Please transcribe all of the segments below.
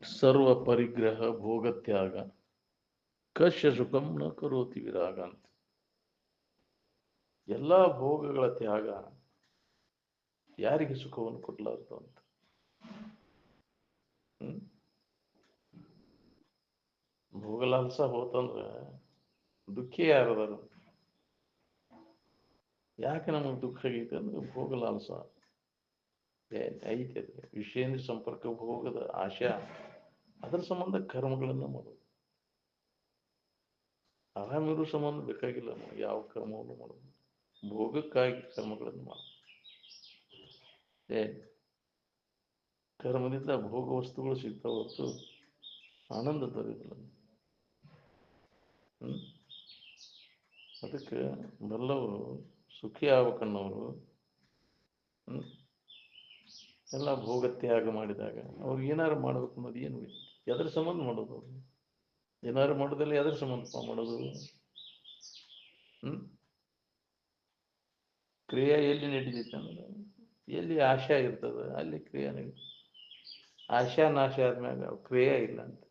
ಸರ್ವ ಪರಿಗ್ರಹ ಭೋಗತ್ಯಾಗ ಕಶ್ಯ ಸುಖಂ ನ ಕರೋತಿ ವಿರಾಗ ಅಂತ. ಎಲ್ಲ ಭೋಗಗಳ ತ್ಯಾಗ ಯಾರಿಗೆ ಸುಖವನ್ನು ಕೊಡ್ಲಾರ್ದು ಅಂತ. ಭೋಗಲಾಲ್ಸ ಹೋತಂದ್ರೆ ದುಃಖಿ ಯಾರದಾರ? ಯಾಕೆ ನಮಗೆ ದುಃಖ ಆಗೈತೆ ಅಂದ್ರೆ ಭೋಗಲಾಲ್ಸ ಐತೆ. ವಿಷಯೇಂದ್ರ ಸಂಪರ್ಕ ಭೋಗದ ಆಶಾ, ಅದರ ಸಂಬಂಧ ಕರ್ಮಗಳನ್ನು ಮಾಡೋದು. ಆರಾಮಿರೋ ಸಂಬಂಧ ಬೇಕಾಗಿಲ್ಲ ನಮಗೆ ಯಾವ ಕರ್ಮವನ್ನು ಮಾಡೋದು, ಭೋಗಕ್ಕಾಗಿ ಕರ್ಮಗಳನ್ನು ಮಾಡೋದು. ಕರ್ಮದಿಂದ ಭೋಗ ವಸ್ತುಗಳು ಸಿಗ್ತಾವ ಹೊರತು ಆನಂದ ತರುವುದಿಲ್ಲ. ಅದಕ್ಕೆ ಬಲ್ಲವರು ಸುಖಿ ಆಗ್ಬೇಕನ್ನೋರು ಎಲ್ಲ ಭೋಗ ತ್ಯಾಗ ಮಾಡಿದಾಗ ಅವ್ರಿಗೆ ಏನಾರು ಮಾಡ್ಬೇಕು ಅನ್ನೋದು ಏನು ಎದರ ಸಂಬಂಧ ಮಾಡೋದು? ಅವ್ರು ಏನಾರು ಮಾಡೋದಿಲ್ಲ, ಎದರ ಸಂಬಂಧ ಮಾಡೋದು? ಕ್ರಿಯೆ ಎಲ್ಲಿ ನಡೀತೈತೆ ಅಂದ್ರೆ ಎಲ್ಲಿ ಆಶಾ ಇರ್ತದ ಅಲ್ಲಿ ಕ್ರಿಯೆ ನಡೀತದೆ. ಆಶಾ ನಾಶ ಆದ್ಮ್ಯಾಗ ಕ್ರಿಯೆ ಇಲ್ಲ ಅಂತ.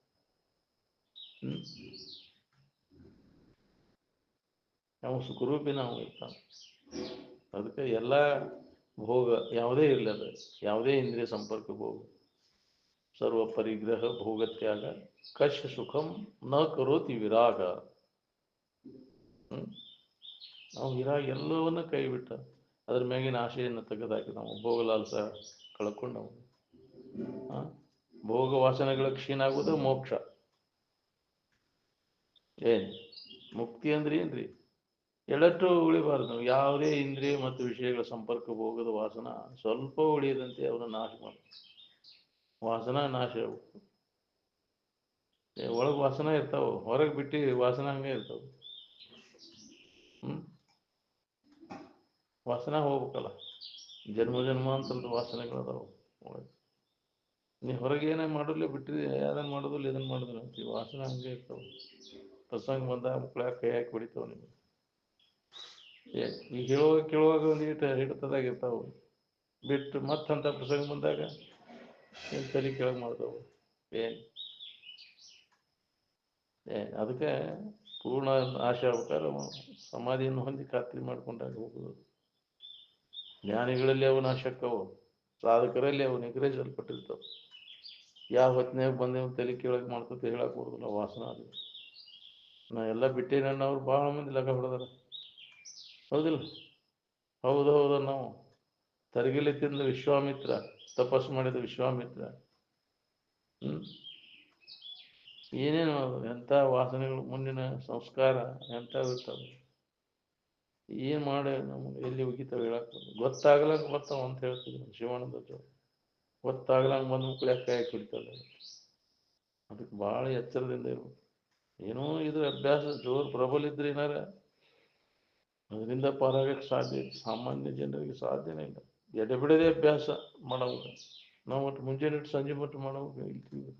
ನಾವು ಸುಖರೂಪಿ ನಾವು ಇರ್ತಾನೆ. ಅದಕ್ಕೆ ಎಲ್ಲ ಭೋಗ ಯಾವುದೇ ಇರಲಿ, ಅದು ಯಾವುದೇ ಇಂದ್ರಿಯ ಸಂಪರ್ಕ ಭೋಗ, ಸರ್ವ ಪರಿಗ್ರಹ ಭೋಗತ್ಯಾಗ ಕಶ್ಯ ಸುಖಂ ನ ಕರೋತಿ ವಿರಾಗ. ನಾವು ವಿರಾಗ ಎಲ್ಲವನ್ನ ಕೈ ಬಿಟ್ಟ ಅದ್ರ ಮ್ಯಾಗಿನ ಆಶೆಯನ್ನು ತೆಗೆದಾಕಿ ನಾವು ಭೋಗಲಾಲ್ಸ ಕಳ್ಕೊಂಡು ನಾವು ಭೋಗ ವಾಸನೆಗಳ ಕ್ಷೀಣ ಆಗುವುದು ಮೋಕ್ಷ. ಮುಕ್ತಿ ಅಂದ್ರೆ ಏನ್ರಿ? ಎಳಟ್ಟು ಉಳಿಬಾರ್ದು. ನಾವು ಯಾವುದೇ ಇಂದ್ರಿಯ ಮತ್ತು ವಿಷಯಗಳ ಸಂಪರ್ಕ ಭೋಗದ ವಾಸನ ಸ್ವಲ್ಪ ಉಳಿಯದಂತೆ ಅವನ್ನ ನಾಶ ಮಾಡ. ವಾಸನ ನಾಶ ಆಗ್ಬೇಕು. ಒಳಗೆ ವಾಸನ ಇರ್ತಾವ, ಹೊರಗೆ ಬಿಟ್ಟು ವಾಸನ ಹಂಗೆ ಇರ್ತಾವ. ವಾಸನ ಹೋಗ್ಬೇಕಲ್ಲ, ಜನ್ಮ ಜನ್ಮಾಂತರದ ವಾಸನೆಗಳದಾವ ಒಳಗೆ. ನೀ ಹೊರಗೆ ಏನೇ ಮಾಡೋದ್ಲೆ ಬಿಟ್ಟಿರಿ, ಯಾವ್ದನ್ನ ಮಾಡೋದಿಲ್ಲ ಇದನ್ನ ಮಾಡೋದಿಲ್ಲ ಅಂತೀವಿ, ವಾಸನ ಹಂಗೆ ಇರ್ತಾವ. ಪ್ರಸಂಗ ಬಂದಾಗ ಮಕ್ಕಳ ಕೈ ಹಾಕಿ ಹೊಡಿತಾವ ನಿಮ್ಗೆ. ಈಗ ಕೇಳುವಾಗ ಒಂದೀಟ ಹಿಡಿತದಾಗ ಇರ್ತಾವ, ಬಿಟ್ಟು ಮತ್ತಂತ ಪ್ರಸಂಗ ಬಂದಾಗ ಏನ್ ತಲೆ ಕೆಳಗೆ ಮಾಡ್ತಾವ. ಅದಕ್ಕೆ ಪೂರ್ಣ ನಾಶ ಆಗ್ಬೇಕಾದ್ರೆ ಸಮಾಧಿಯನ್ನು ಹೊಂದಿ ಖಾತ್ರಿ ಮಾಡ್ಕೊಂಡಾಗ ಹೋಗುದು. ಜ್ಞಾನಿಗಳಲ್ಲಿ ಅವು ನಾಶಕ್ಕವು, ಸಾಧಕರಲ್ಲಿ ಅವು ನಿಗ್ರಹಿಸಲ್ಪಟ್ಟಿರ್ತಾವ. ಯಾವ ಹೊತ್ತಿನಾಗ ಬಂದೇವು ತಲೆ ಕೆಳಗೆ ಮಾಡ್ತದೆ ಹೇಳಕ್ ಬರುದಿಲ್ಲ. ವಾಸನ ಅದು ನಾ ಎಲ್ಲ ಬಿಟ್ಟೇನನ್ನ ಅವ್ರು ಬಹಳ ಮಂದಿ ಲಗ ಹೊಡೆದಾರ. ಹೌದಿಲ್ಲ? ಹೌದೌದ. ನಾವು ತರಗಿಲಿ ತಿಂದ ವಿಶ್ವಾಮಿತ್ರ, ತಪಸ್ಸು ಮಾಡಿದ ವಿಶ್ವಾಮಿತ್ರ, ಏನೇನು ಎಂಥ ವಾಸನೆಗಳು, ಮುಂದಿನ ಸಂಸ್ಕಾರ ಎಂಥವು ಇರ್ತಾವೆ. ಏನ್ ಮಾಡಿ ನಮ್ಗೆ ಎಲ್ಲಿ ಹೋಗಿತಾವ ಹೇಳಕ್ ಗೊತ್ತಾಗ್ಲಂಗ ಬರ್ತಾವ ಅಂತ ಹೇಳ್ತಿದ್ರು ಶಿವಾನಂದ. ಗೊತ್ತಾಗ್ಲಂಗ ಬಂದ್ ಮಕ್ಳು ಯಾಕೆ ಕೈ ಹಿಡಿತಾರೆ. ಅದಕ್ಕೆ ಬಹಳ ಎಚ್ಚರದಿಂದ ಇರ್ಬೇಕು. ಏನೋ ಇದ್ರ ಅಭ್ಯಾಸ ಜೋರು ಪ್ರಬಲ ಇದ್ರೆ ಏನಾರ ಅದರಿಂದ ಪಾರಾಗಕ್ಕೆ ಸಾಧ್ಯ. ಸಾಮಾನ್ಯ ಜನರಿಗೆ ಸಾಧ್ಯನೇ ಇಲ್ಲ. ಎಡೆಬಿಡದೆ ಅಭ್ಯಾಸ ಮಾಡೋದು. ನಾವು ಒಟ್ಟು ಮುಂಜಾನೆ ಸಂಜೆ ಮಟ್ಟು ಮಾಡೋದು ಇಲ್ತೀವಿ.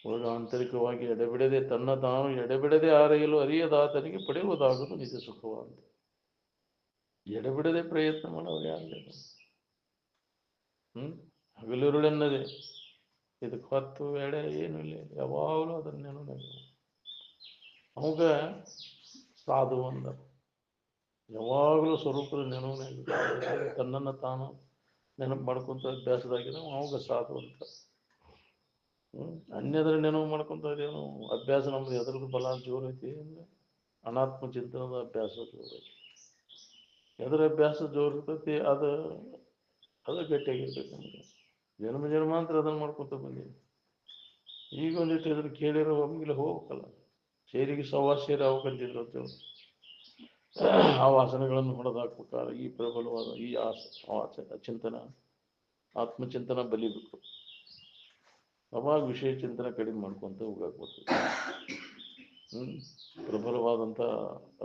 ಒಳಗ ಆಂತರಿಕವಾಗಿ ಎಡೆಬಿಡದೆ ತನ್ನ ತಾನು ಎಡೆಬಿಡದೆ ಆರೈಯಲು ಅರಿಯದಾತನಿಗೆ ಪಡೆಯುವುದಾಗುವುದು ನಿಜ ಸುಖವಾದ. ಎಡೆಬಿಡದೆ ಪ್ರಯತ್ನ ಮಾಡೋರು ಯಾರಿಲ್ಲ. ಹಗಲಿರುಳೆನ್ನದೆ ಇದಕ್ಕೆ ಹೊತ್ತು ಎಡೆ ಏನು ಇಲ್ಲ, ಯಾವಾಗಲೂ ಅದನ್ನೇನು ಅವಾಗ ಸಾಧು ಅಂದ. ಯಾವಾಗಲೂ ಸ್ವರೂಪದ ನೆನವನಾಗಿ ತನ್ನನ್ನು ತಾನು ನೆನಪು ಮಾಡ್ಕೊಂತ ಅಭ್ಯಾಸದಾಗಿರೋ ಅವಾಗ ಸಾಧು ಅಂತ. ಅನ್ಯದ್ರ ನೆನಪು ಮಾಡ್ಕೊಂತೇನು ಅಭ್ಯಾಸ ನಮ್ದು ಎದ್ರದ್ದು ಬಲ ಜೋರ್ ಐತಿ ಅಂದ್ರೆ ಅನಾತ್ಮ ಚಿಂತನದ ಅಭ್ಯಾಸ ಜೋರ್ ಐತಿ. ಎದ್ರ ಅಭ್ಯಾಸ ಜೋರ್ ಇರ್ತೈತಿ ಅದು ಗಟ್ಟಿಯಾಗಿರ್ತೈತಿ. ನಮ್ಗೆ ಜನ್ಮ ಜನ್ಮಾಂತರ ಅದನ್ನ ಮಾಡ್ಕೊತ ಬಂದೀವಿ. ಈಗ ಒಂದಿಟ್ಟು ಇದ್ರ ಕೇಳಿರೋ ಒಮ್ಮಿಗೆ ಹೋಗ್ಬೇಕಲ್ಲ. ಸೇರಿಗೆ ಸವಾಸ ಸೇರಿ ಅವಕಂತಿದ್ರು ಅಂತ ಆ ವಾಸನೆಗಳನ್ನು ಹೊಡೆದಾಕ್ಬೇಕಾದ್ರೆ ಈ ಪ್ರಬಲವಾದ ಈ ಚಿಂತನ, ಆತ್ಮಚಿಂತನ ಬಲಿಬೇಕು. ಅವಾಗ ವಿಷಯ ಚಿಂತನೆ ಕಡಿಮೆ ಮಾಡ್ಕೊಂತ ಹೋಗಾಕ್ಬೇಕು. ಪ್ರಬಲವಾದಂಥ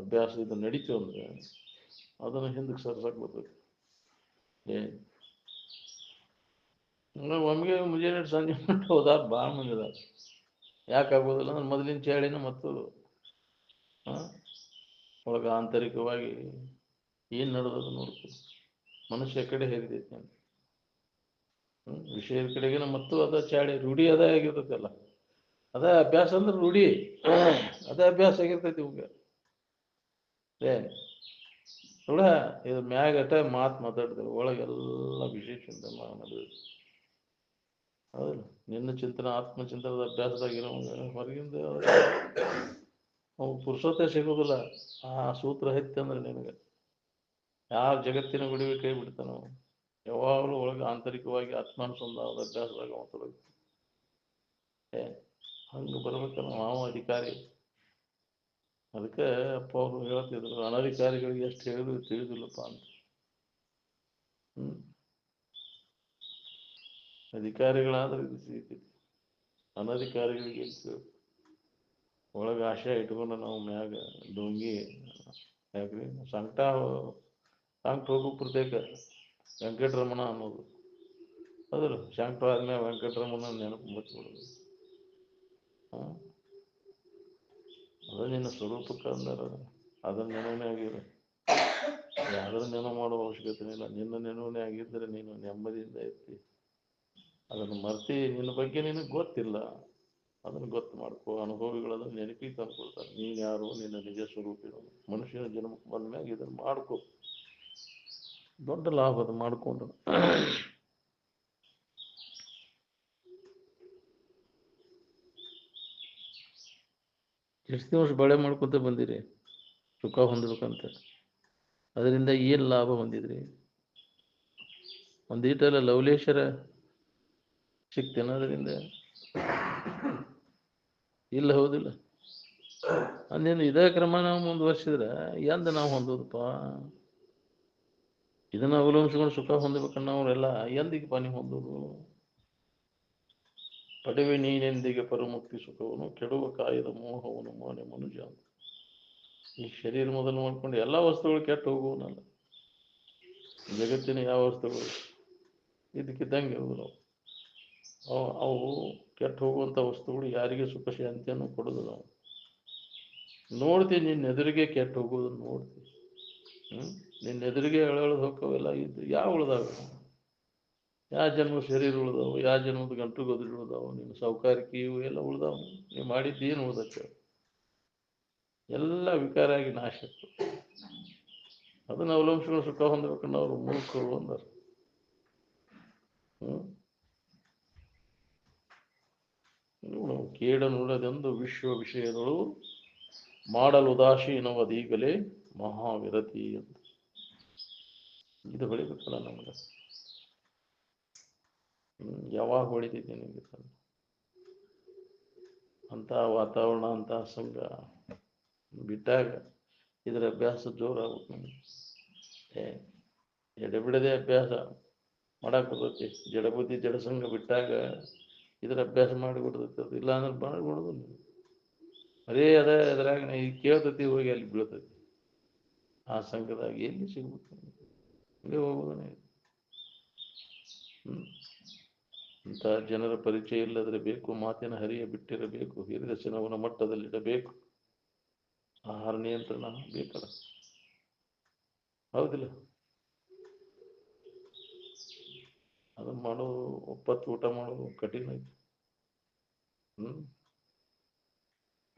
ಅಭ್ಯಾಸ ಇದು ನಡೀತು ಅಂದ್ರೆ ಅದನ್ನು ಹಿಂದಕ್ಕೆ ಸರ್ಸಕ್ ಬರ್ಬೇಕು. ಒಮ್ಮೆಗೆ ಮುಂಜಾನೆ ಸಂಜೆ ಮಟ್ಟ ಹೋದಾರ ಭಾಳ ಮಂದಿ ಅದಾರ. ಯಾಕಾಗೋದಿಲ್ಲ ಅಂದ್ರೆ ಮೊದಲಿನ ಚೇಳಿನ ಮತ್ತು ಒಳಗ ಆಂತರಿಕವಾಗಿ ಏನ್ ನಡೆದದು ನೋಡ್ಕೊ. ಮನುಷ್ಯ ಕಡೆ ಹೇರಿದೈತಿ ಅಂತ ವಿಷಯದ ಕಡೆಗಿನ ಮತ್ತು ಅದ ಚಾಡಿ ರೂಢಿ ಅದ ಆಗಿರ್ತೈತಲ್ಲ. ಅದ ಅಭ್ಯಾಸ ಅಂದ್ರೆ ರೂಢಿ. ಅದೇ ಅಭ್ಯಾಸ ಆಗಿರ್ತೈತಿ ಇವಾಗ. ಏ ನೋಡ, ಇದು ಮ್ಯಾಗ ಅಟ ಮಾತಾಡ್ತೇವೆ, ಒಳಗೆಲ್ಲ ವಿಷಯ ಚಿಂತನೆ ಮಾಡೋದು. ಹೌದು, ನಿನ್ನ ಚಿಂತನೆ ಆತ್ಮಚಿಂತನದ ಅಭ್ಯಾಸದಾಗಿರೋ ಹೊರಗಿಂದ ಅವು ಪುರುಷತೆ ಸಿಗೋದಿಲ್ಲ. ಆ ಸೂತ್ರ ಹೆಚ್ಚ ಅಂದ್ರೆ ನಿನಗೆ ಯಾವ ಜಗತ್ತಿನ ಗುಡಿಗೆ ಕೈ ಬಿಡ್ತಾನೋ, ಯಾವಾಗಲೂ ಒಳಗೆ ಆಂತರಿಕವಾಗಿ ಆತ್ಮಾನುಸಂಧಾನದ ಅಭ್ಯಾಸದಾಗ ತೊಡಗಿ. ಹಂಗೆ ಬರ್ಬೇಕಲ್ಲ ನಾವು ಅಧಿಕಾರಿ. ಅದಕ್ಕೆ ಅಪ್ಪ ಅವರು ಹೇಳ್ತಿದ್ರು, ಅನಧಿಕಾರಿಗಳಿಗೆ ಎಷ್ಟು ಹೇಳಿದ್ರು ತಿಳಿದಿಲ್ಲಪ್ಪ ಅಂತ. ಅಧಿಕಾರಿಗಳಾದ್ರೆ ಇದು ಸಿಗ್ತೈತಿ, ಅನಧಿಕಾರಿಗಳಿಗೆ ಒಳಗೆ ಆಶೆ ಇಟ್ಕೊಂಡು ನಾವು ಮ್ಯಾಗ ಡೊಂಗಿ ಯಾಕ್ರಿ ಸಂಕಟ ಹೋಗು ಪ್ರತ್ಯೇಕ ವೆಂಕಟರಮಣ ಅನ್ನೋದು. ಅದಲ್ಲ ಸಂಕಟ ಆದ್ಮೇಲೆ ವೆಂಕಟರಮಣ ನೆನಪು ಬಚ್ಬಿಡೋದು. ಅದ ನಿನ್ನ ಸ್ವರೂಪಕ್ಕೆ ಅಂದಾರ, ಅದನ್ನ ನೆನವೇ ಆಗಿರ. ಯಾವ್ದ್ರ ನೆನವು ಮಾಡೋ ಅವಶ್ಯಕತೆ ಇಲ್ಲ. ನಿನ್ನ ನೆನವೇ ಆಗಿದ್ದರೆ ನೀನು ನೆಮ್ಮದಿಯಿಂದ ಇರ್ತಿ. ಅದನ್ನು ಮರ್ತಿ, ನಿನ್ನ ಬಗ್ಗೆ ನಿನಗೆ ಗೊತ್ತಿಲ್ಲ, ಅದನ್ನು ಗೊತ್ತು ಮಾಡ್ಕೋ. ಅನುಭವಿಗಳು ಅದನ್ನು ನೆನಪಿಗೆ ತಂದ್ಕೊಳ್ತಾರೆ. ನೀನು ಯಾರು, ನಿನ್ನ ನಿಜ ಸ್ವರೂಪ ಇರೋದು. ಮನುಷ್ಯನ ಜನ್ಮಕ್ಕೆ ಬಂದ್ಮ್ಯಾಗ ಇದನ್ನು ಮಾಡ್ಕೋ, ದೊಡ್ಡ ಲಾಭ ಅದು ಮಾಡ್ಕೊಂಡು. ಎಷ್ಟು ದಿವಸ ಬಾಳೆ ಮಾಡ್ಕೊತ ಬಂದಿರಿ ಸುಖ ಹೊಂದಬೇಕಂತ? ಅದರಿಂದ ಏನು ಲಾಭ ಹೊಂದಿದ್ರಿ? ಒಂದೀಟಲ್ಲ ಲವಲೇಶ್ವರ ಸಿಕ್ತೇನ ಅದರಿಂದ? ಇಲ್ಲ, ಹೌದಿಲ್ಲ? ಅಂದೇನು ಇದೇ ಕ್ರಮ ನಾವು ಮುಂದುವರ್ಸಿದ್ರೆ ಎಂದ ನಾವು ಹೊಂದೋದಪ್ಪ? ಇದನ್ನ ಅವಲಂಬಿಸ್ಕೊಂಡು ಸುಖ ಹೊಂದಬೇಕನ್ನ ಅವರೆಲ್ಲ ಎಂದಿಗೆ ನೀವು ಹೊಂದೋದು? ಪಡೆವೆ ನೀನೆಂದಿಗೆ ಪರಮುಕ್ತಿ ಸುಖವನ್ನು, ಕೆಡುವ ಕಾಯದ ಮೋಹವನ್ನು ಮಾನೆ ಮನುಜ. ಈ ಶರೀರ ಮೊದಲು ಮಾಡ್ಕೊಂಡು ಎಲ್ಲ ವಸ್ತುಗಳು ಕೆಟ್ಟು ಹೋಗುವನಲ್ಲ. ಜಗತ್ತಿನ ಯಾವ ವಸ್ತುಗಳು ಇದಕ್ಕಿದ್ದಂಗೆ ಹೋಗುದು. ಅವು ಕೆಟ್ಟು ಹೋಗುವಂಥ ವಸ್ತುಗಳು ಯಾರಿಗೆ ಸುಖ ಶಾಂತಿಯನ್ನು ಕೊಡೋದು. ನಾವು ನೋಡ್ತೀವಿ, ನಿನ್ನ ಎದುರಿಗೆ ಕೆಟ್ಟು ಹೋಗೋದನ್ನು ನೋಡ್ತೀವಿ. ನಿನ್ನ ಎದುರಿಗೆ ಎಳೆದು ಹೋಕ್ಕವೆಲ್ಲ ಇದ್ದು ಯಾವ ಉಳ್ದಾವ? ಯಾವ ಜನ್ಮ ಶರೀರ ಉಳ್ದಾವು? ಯಾವ ಜನ್ಮದ ಗಂಟು ಗೊದ್ರು ಉಳ್ದಾವು? ನಿನ್ನ ಸೌಕಾರಿಕೆ ಇವು ಎಲ್ಲ ಉಳ್ದಾವು? ನೀವು ಮಾಡಿದ್ದೇನು ಉಳ್ದಕ್ಕೆ? ಎಲ್ಲ ವಿಕಾರ ಆಗಿ ನಾಶ ಆಗ್ತದೆ. ಅದನ್ನ ಅವಲಂಬಿಸಿಕೊಂಡು ಸುಖ ಹೊಂದಬೇಕನ್ನ ಅವರು ಮೂರ್ಖರು ಅಂದರು. ಕೇಡ ನುಡದೆಂದು ವಿಶ್ವ ವಿಷಯಗಳು ಮಾಡಲು ಉದಾಸೀನವದೀಗಲೇ ಮಹಾವಿರತಿ ಅಂತ. ಇದು ಹೊಳಿಬೇಕಲ್ಲ ನಮ್ಗೆ. ಯಾವಾಗ ಹೊಳಿತೈತಿ ನಿಮಗೆ? ಅಂತ ವಾತಾವರಣ, ಅಂತ ಸಂಘ ಬಿಟ್ಟಾಗ ಇದರ ಅಭ್ಯಾಸ ಜೋರಾಗುತ್ತೆ ನಮಗೆ. ಎಡೆಬಿಡದೆ ಅಭ್ಯಾಸ ಮಾಡಕ್ಕೆ ಬರ್ತೈತಿ. ಜಡಬುದ್ಧಿ ಜಡಸಂಗ ಬಿಟ್ಟಾಗ ಇದರ ಅಭ್ಯಾಸ ಮಾಡಿಬಿಡ್ತೈತಿ. ಅದು ಇಲ್ಲ ಅಂದ್ರೆ ಮಾಡಿಬಿಡೋದು. ಅದೇ ಎದ್ರಾಗ ಈ ಕೇಳ್ತೈತಿ, ಹೋಗಿ ಅಲ್ಲಿ ಬೀಳ್ತೈತಿ. ಆ ಸಂಘದಾಗ ಎಲ್ಲಿ ಸಿಗ್ಬೇಕು? ಇಲ್ಲೇ ಹೋಗೋದನೇ. ಇಂಥ ಜನರ ಪರಿಚಯ ಇಲ್ಲದ್ರೆ ಬೇಕು, ಮಾತಿನ ಹರಿಯ ಬಿಟ್ಟಿರಬೇಕು, ಹಿರಿದ ಸಿನವನ ಮಟ್ಟದಲ್ಲಿಡಬೇಕು, ಆಹಾರ ನಿಯಂತ್ರಣ ಬೇಕಲ್ಲ. ಹೌದಿಲ್ಲ? ಅದನ್ನ ಮಾಡೋದು, ಒಪ್ಪತ್ತು ಊಟ ಮಾಡೋದು ಕಠಿಣ ಐತಿ.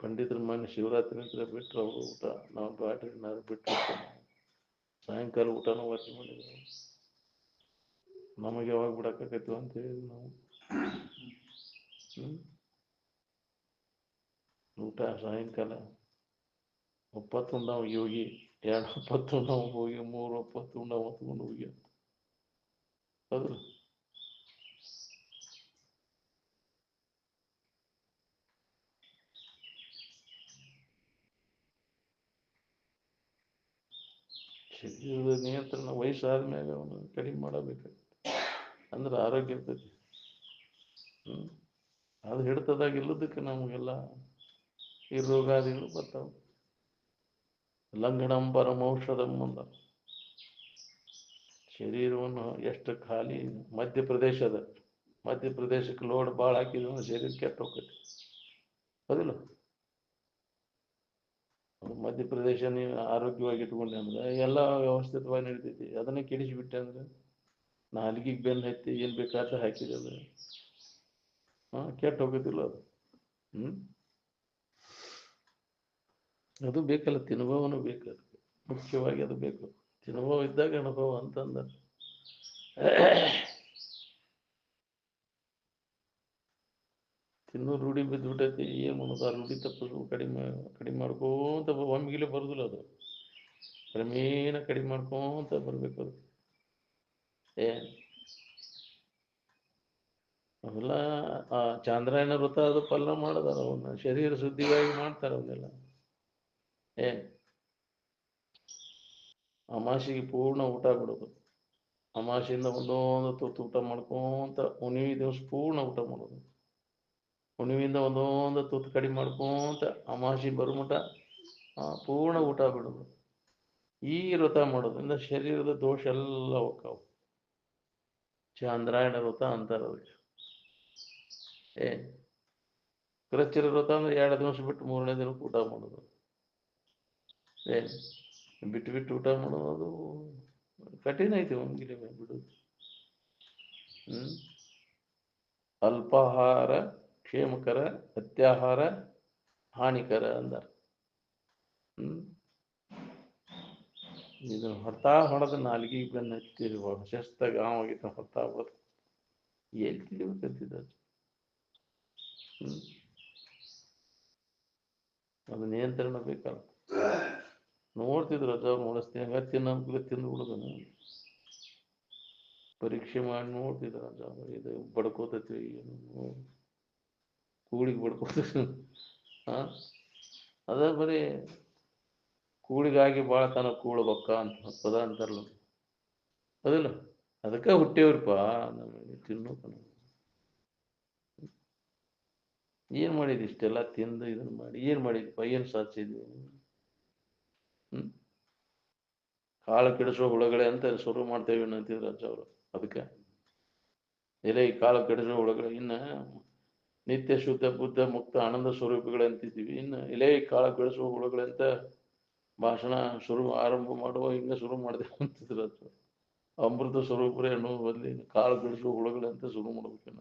ಪಂಡಿತರ ಮಾನ್ಯ ಶಿವರಾತ್ರಿ ಅಂತ ಬಿಟ್ಟರು ಅವರು ಊಟ. ನಾವು ಬ್ಯಾಟ್ರಿನಾರು ಬಿಟ್ಟು ಸಾಯಂಕಾಲ ಊಟನೂ ವಾಸಿ ಮಾಡಿದ್ವಿ. ನಮಗೆ ಯಾವಾಗ ಬಿಡಕ್ಕಾಗೈತು ಅಂತ ಹೇಳಿ ನಾವು ಊಟ ಸಾಯಂಕಾಲ ಒಪ್ಪತ್ತು ನಾವು ಯೋಗಿ, 2 ಒಪ್ಪತ್ತು ನಾವು ಹೋಗಿ, 3 ಒಪ್ಪತ್ತು ನಾವು ಹೊತ್ಕೊಂಡು ಹೋಗಿ. ಅದು ಶರೀರದ ನಿಯಂತ್ರಣ ವಯಸ್ಸಾದ್ಮೇಲೆ ಅವನು ಕಡಿಮೆ ಮಾಡಬೇಕಾಗ್ತದೆ. ಅಂದ್ರೆ ಆರೋಗ್ಯ ಇರ್ತೈತಿ. ಅದು ಹಿಡ್ತದಾಗ ಇಲ್ಲದಕ್ಕೆ ನಮಗೆಲ್ಲ ಈ ರೋಗಾದಿಗಳು ಬರ್ತಾವ. ಲಂಘನಂ ಪರಮೌಷಧಂ ಅಂದ. ಶರೀರವನ್ನು ಎಷ್ಟು ಖಾಲಿ ಮಧ್ಯಪ್ರದೇಶಕ್ಕೆ ಲೋಡ್ ಭಾಳ ಹಾಕಿದ್ರು ಶರೀರ ಕೆಟ್ಟ ಹೋಗ್ತೈತಿ. ಹೌದಿಲ್ಲ? ಮಧ್ಯಪ್ರದೇಶ ನೀವು ಆರೋಗ್ಯವಾಗಿ ಇಟ್ಕೊಂಡೆ ಅಂದ್ರೆ ಎಲ್ಲ ವ್ಯವಸ್ಥಿತವಾಗಿ ನಡಿತೈತಿ. ಅದನ್ನೇ ಕೆಡಿಸಿಬಿಟ್ಟೆ ಅಂದ್ರೆ ನಾಲಿಗೆಗೆ ಬೆನ್ನು ಹತ್ತಿ ಏನು ಬೇಕಾದ್ರೆ ಹಾಕಿದಲ್ಲ, ಕೆಟ್ಟ ಹೋಗೋದಿಲ್ಲ ಅದು. ಅದು ಬೇಕಲ್ಲ, ತಿನುಭವನು ಬೇಕು, ಮುಖ್ಯವಾಗಿ ಅದು ಬೇಕು. ತಿನುಭವ ಇದ್ದಾಗ ಅನುಭವ ಅಂತಂದ. ತಿನ್ನೋ ರೂಢಿ ಬಿದ್ದುಬಿಟ್ಟೈತಿ, ಏನು ಮಾಡೋದು? ಆ ರೂಢಿ ತಪ್ಪಿಸು, ಕಡಿಮೆ ಮಾಡ್ಕೋತ ಒಮ್ಮಿಗಿಲೆ ಬರುದಿಲ್ಲ ಅದು, ಕ್ರಮೇಣ ಕಡಿಮೆ ಮಾಡ್ಕೋತ ಬರ್ಬೇಕು ಅದು. ಅವೆಲ್ಲ ಆ ಚಾಂದ್ರಾಯಣ ವೃತ ಅದು ಪಾಲನೆ ಮಾಡೋದಾರ, ಅವನ್ನ ಶರೀರ ಶುದ್ಧಿಗಾಗಿ ಮಾಡ್ತಾರೆ ಅವನ್ನೆಲ್ಲ. ಅಮಾಸಿಗೆ ಪೂರ್ಣ ಊಟ ಬಿಡೋದು, ಅಮಾಸೆಯಿಂದ ಒಂದೊಂದು ತುತ್ತು ಊಟ ಮಾಡ್ಕೊಂತ ಹುಣ್ಣಿಮೆ ದಿವಸ ಪೂರ್ಣ ಊಟ ಮಾಡೋದು, ಹುಣ್ಣಿಮೆಯಿಂದ ಒಂದೊಂದು ತುತ್ತು ಕಡಿಮೆ ಮಾಡ್ಕೊಂತ ಅಮಾಸಿ ಬರುಮಟ ಪೂರ್ಣ ಊಟ ಬಿಡೋದು. ಈ ವ್ರತ ಮಾಡೋದ್ರಿಂದ ಶರೀರದ ದೋಷ ಎಲ್ಲ ಹೋಗ್ತಾವು. ಚಾಂದ್ರಾಯಣ ವ್ರತ ಅಂತಾರ ಅದಕ್ಕೆ. ಕೃಚ್ಛ್ರ ವ್ರತ ಅಂದ್ರೆ 2 ದಿವಸ ಬಿಟ್ಟು 3ನೇ ದಿನಕ್ಕೆ ಊಟ ಮಾಡೋದು. ಬಿಟ್ಟು ಬಿಟ್ಟು ಊಟ ಮಾಡೋದು, ಅದು ಕಠಿಣ ಐತಿ ಒಮ್ಗಿಲೆ ಬಿಡುದು. ಅಲ್ಪಾಹಾರ ಕ್ಷೇಮಕರ, ಅತ್ಯಾಹಾರ ಹಾನಿಕರ ಅಂದ. ಇದು ಹೊಡ್ತಾ ಹೊಡೆದ ನಾಲ್ಗಿ ಬೆನ್ನ ಹತ್ತಿರಿ ಶಸ್ತ ಗಾವಾಗಿದ್ದ ಹೊಡ್ತಾ ಹೋದ, ಎಲ್ಲಿ ತಿಳಿಬೇಕಂತಿದ್ದ. ಅದು ನಿಯಂತ್ರಣ ಬೇಕಲ್ಲ. ನೋಡ್ತಿದ್ರು ಅಜ್ಜ ನೋಡಿಸ್ತೀನಿ, ಹಂಗ ತಿನ್ನಂಕೂಲ ತಿಂದು ಬಿಡುದನು. ಪರೀಕ್ಷೆ ಮಾಡಿ ನೋಡ್ತಿದ್ರು ಅಜ್ಜ, ಇದು ಬಡ್ಕೋತೈತಿ, ಏನು ಕೂಳಿಗೆ ಬಡ್ಕೋತೈತಿ. ಅದ ಬರೀ ಕೂಳಿಗಾಗಿ ಭಾಳ ತನ ಕೂಳಬಕ್ಕ ಅಂತ ಪದ ಅಂತಾರಲ್ಲ, ಅದಿಲ್ಲ. ಅದಕ್ಕೆ ಹುಟ್ಟೇವ್ರಪ್ಪ ನಮಗೆ ತಿನ್ನೋಕ. ಏನ್ ಮಾಡಿದಿ ಇಷ್ಟೆಲ್ಲ ತಿಂದು ಇದನ್ನ ಮಾಡಿ? ಏನ್ ಮಾಡಿದಪ್ಪ? ಏನ್ ಸಾಧಿಸಿದ್ವಿ? ಕಾಳು ಕೆಡಿಸೋ ಹುಳಗಳೇ ಅಂತ ಶುರು ಮಾಡ್ತೇವೆ ಅಂತಿದ್ರು ಅಜ್ಜ ಅವರು. ಅದಕ್ಕೆ ಎಲೆ ಕಾಳು ಕೆಡಿಸೋ ಹುಳಗಳೇ, ಇನ್ನ ನಿತ್ಯ ಶುದ್ಧ ಬುದ್ಧ ಮುಕ್ತ ಆನಂದ ಸ್ವರೂಪಿಗಳಂತಿದ್ದೀವಿ, ಇನ್ನು ಎಲೆ ಕಾಳು ಕೆಡಿಸುವ ಹುಳಗಳಂತ ಭಾಷಣ ಆರಂಭ ಮಾಡುವ ಹಿಂಗ ಶುರು ಮಾಡಿದೆ ಅಂತಿದ್ರು ಅಜ್ಜ. ಅಮೃತ ಸ್ವರೂಪರೇ ಅನ್ನೋ ಬದಲಿ ಕಾಳು ಕೆಡಿಸುವ ಹುಳಗಳಂತ ಶುರು ಮಾಡ್ಬೇಕೇನ?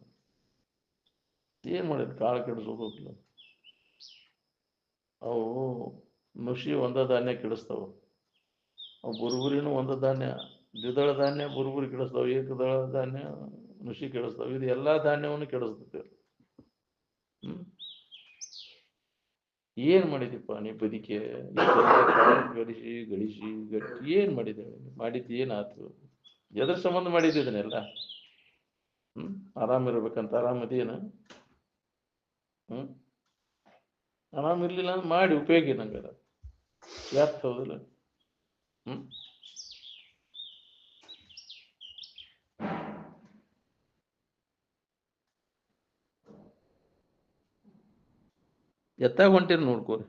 ಏನ್ ಮಾಡಿದ್? ಕಾಳು ಕೆಡಿಸೋದಿಲ್ಲ ಅವು. ನುಷಿ ಒಂದ ಧಾನ್ಯ ಕೆಡಿಸ್ತಾವ, ಅವು ಬುರುಬುರಿನೂ ಒಂದ ಧಾನ್ಯ. ದ್ವಿದಳ ಧಾನ್ಯ ಬುರುಬುರಿ ಕೆಡಿಸ್ತಾವ, ಏಕದಳ ಧಾನ್ಯ ನುಷಿ ಕೆಡಿಸ್ತಾವ. ಇದು ಎಲ್ಲಾ ಧಾನ್ಯವನ್ನು ಕೆಡಿಸ್ತೈತೆ. ಏನ್ ಮಾಡಿದಿಪ್ಪ ನೀ ಬದುಕೆ? ಗಳಿಸಿ ಗಳಿಸಿ ಗಟ್ಟಿ ಏನ್ ಮಾಡಿದೆ? ಮಾಡಿದ್ದು ಏನಾಯ್ತು? ಎದ್ರ ಸಂಬಂಧ ಮಾಡಿದ್ದನೆಲ್ಲ? ಆರಾಮಿರ್ಬೇಕಂತ ಆರಾಮದೇನ? ಆರಾಮಿರ್ಲಿಲ್ಲ ಅಂದ್ರೆ ಮಾಡಿ ಉಪಯೋಗ ನಂಗದ, ವ್ಯರ್ಥ ಹೌದಿಲ್ಲ? ಎತ್ತಾಗ ಹೊಂಟೀರಿ ನೋಡ್ಕೋರಿ.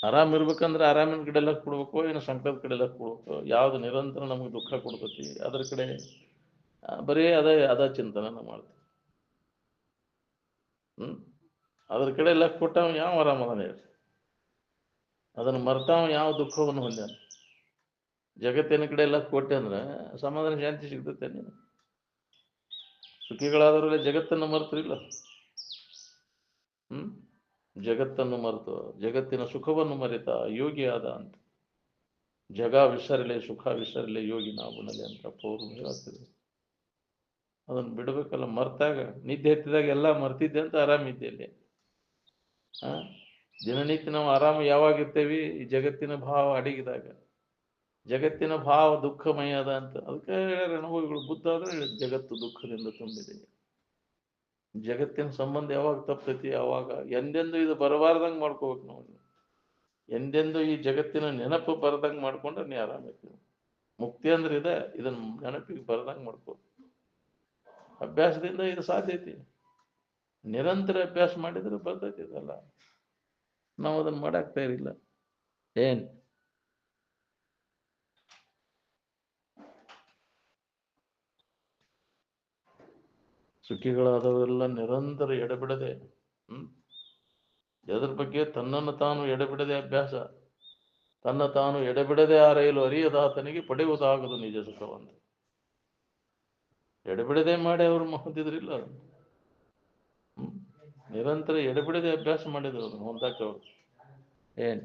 ಆರಾಮ್ ಇರ್ಬೇಕಂದ್ರೆ ಆರಾಮಿನ ಕಡೆ ಎಲ್ಲ ಕೊಡ್ಬೇಕು, ಏನು ಸಂಕಟದ ಕಡೆ ಎಲ್ಲ ಕೊಡ್ಬೇಕು? ಯಾವ್ದು ನಿರಂತರ ನಮಗೆ ದುಃಖ ಕೊಡ್ತೈತಿ ಅದ್ರ ಕಡೆ ಬರೀ ಅದ ಚಿಂತನೆ ನಾವು ಮಾಡ್ತೀವಿ. ಅದ್ರ ಕಡೆ ಎಲ್ಲ ಕೊಟ್ಟವ ಯಾವ ಆರಾಮದಾನೆ? ಅದನ್ನು ಮರ್ತಾವ ಯಾವ ದುಃಖವನ್ನು ಹೊಂದ್ಯಾನ? ಜಗತ್ತಿನ ಕಡೆ ಎಲ್ಲ ಕೊಟ್ಟೆ ಅಂದ್ರೆ ಸಮಾಧಾನ ಶಾಂತಿ ಸಿಗ್ತೈತೆ. ನೀನು ಸುಖಿಗಳಾದವರೆಲ್ಲ ಜಗತ್ತನ್ನು ಮರೆತಿಲ್ಲ. ಜಗತ್ತನ್ನು ಮರೆತು ಜಗತ್ತಿನ ಸುಖವನ್ನು ಮರೆತ ಯೋಗಿ ಆದ ಅಂತ. ಜಗ ವಿಸರಲೆ ಸುಖ ವಿಸರಲೆ ಯೋಗಿ ನಾವುನಲ್ಲಿ ಅಂತ ಪೌರ್ವ ಹೇಳ್ತಿದ್ರು. ಅದನ್ನು ಬಿಡಬೇಕಲ್ಲ. ಮರ್ತಾಗ ನಿದ್ದೆ ಎತ್ತಿದಾಗ ಎಲ್ಲ ಮರ್ತಿದ್ದೆ ಅಂತ ಆರಾಮಿದ್ದೆ ಅಲ್ಲಿ. ದಿನನಿತ್ಯ ನಾವು ಆರಾಮ ಯಾವಾಗಿರ್ತೇವಿ? ಈ ಜಗತ್ತಿನ ಭಾವ ಅಡಗಿದಾಗ. ಜಗತ್ತಿನ ಭಾವ ದುಃಖಮಯ ಅದ ಅಂತ. ಅದಕ್ಕೆ ಅನುಭವಿಗಳು ಬುದ್ಧ ಆದ್ರೆ ಜಗತ್ತು ದುಃಖದಿಂದ ತುಂಬಿದೆ. ಜಗತ್ತಿನ ಸಂಬಂಧ ಯಾವಾಗ ತಪ್ತೈತಿ ಅವಾಗ ಎಂದೆಂದು ಇದು ಬರಬಾರ್ದಂಗೆ ಮಾಡ್ಕೋಬೇಕು ನಾವು. ಎಂದೆಂದು ಈ ಜಗತ್ತಿನ ನೆನಪು ಬರದಂಗೆ ಮಾಡ್ಕೊಂಡ್ರೆ ನೀ ಆರಾಮೈತಿ. ಮುಕ್ತಿ ಅಂದ್ರೆ ಇದನ್ನ ನೆನಪಿಗೆ ಬರದಂಗೆ ಮಾಡ್ಕೋ. ಅಭ್ಯಾಸದಿಂದ ಇದು ಸಾಧ್ಯ ಐತಿ. ನಿರಂತರ ಅಭ್ಯಾಸ ಮಾಡಿದ್ರೆ ಬರ್ತೈತಿ ಇದೆಲ್ಲ. ನಾವು ಅದನ್ನ ಮಾಡಕ್ ತಯಾರಿಲ್ಲ. ಏನ್ ಸುಖಿಗಳಾದವೆಲ್ಲ ನಿರಂತರ ಎಡೆಬಿಡದೆ ಎದ್ರ ಬಗ್ಗೆ ತನ್ನನ್ನು ತಾನು ಎಡೆಬಿಡದೆ ಅಭ್ಯಾಸ. ತನ್ನ ತಾನು ಎಡೆಬಿಡದೆ ಆರೈಲು ಅರಿಯದಾತನಿಗೆ ಪಡೆಯುವುದಾಗದು ನಿಜ ಸುಖವಂತ. ಎಡೆಬಿಡದೆ ಮಾಡಿ ಅವರು ಹೊಂದಿದ್ರಿಲ್ಲ. ನಿರಂತರ ಎಡೆಬಿಡದೆ ಅಭ್ಯಾಸ ಮಾಡಿದ್ರು ಅದನ್ನು ಹೊಂದಕ್ಕೆ ಅವರು. ಏನ್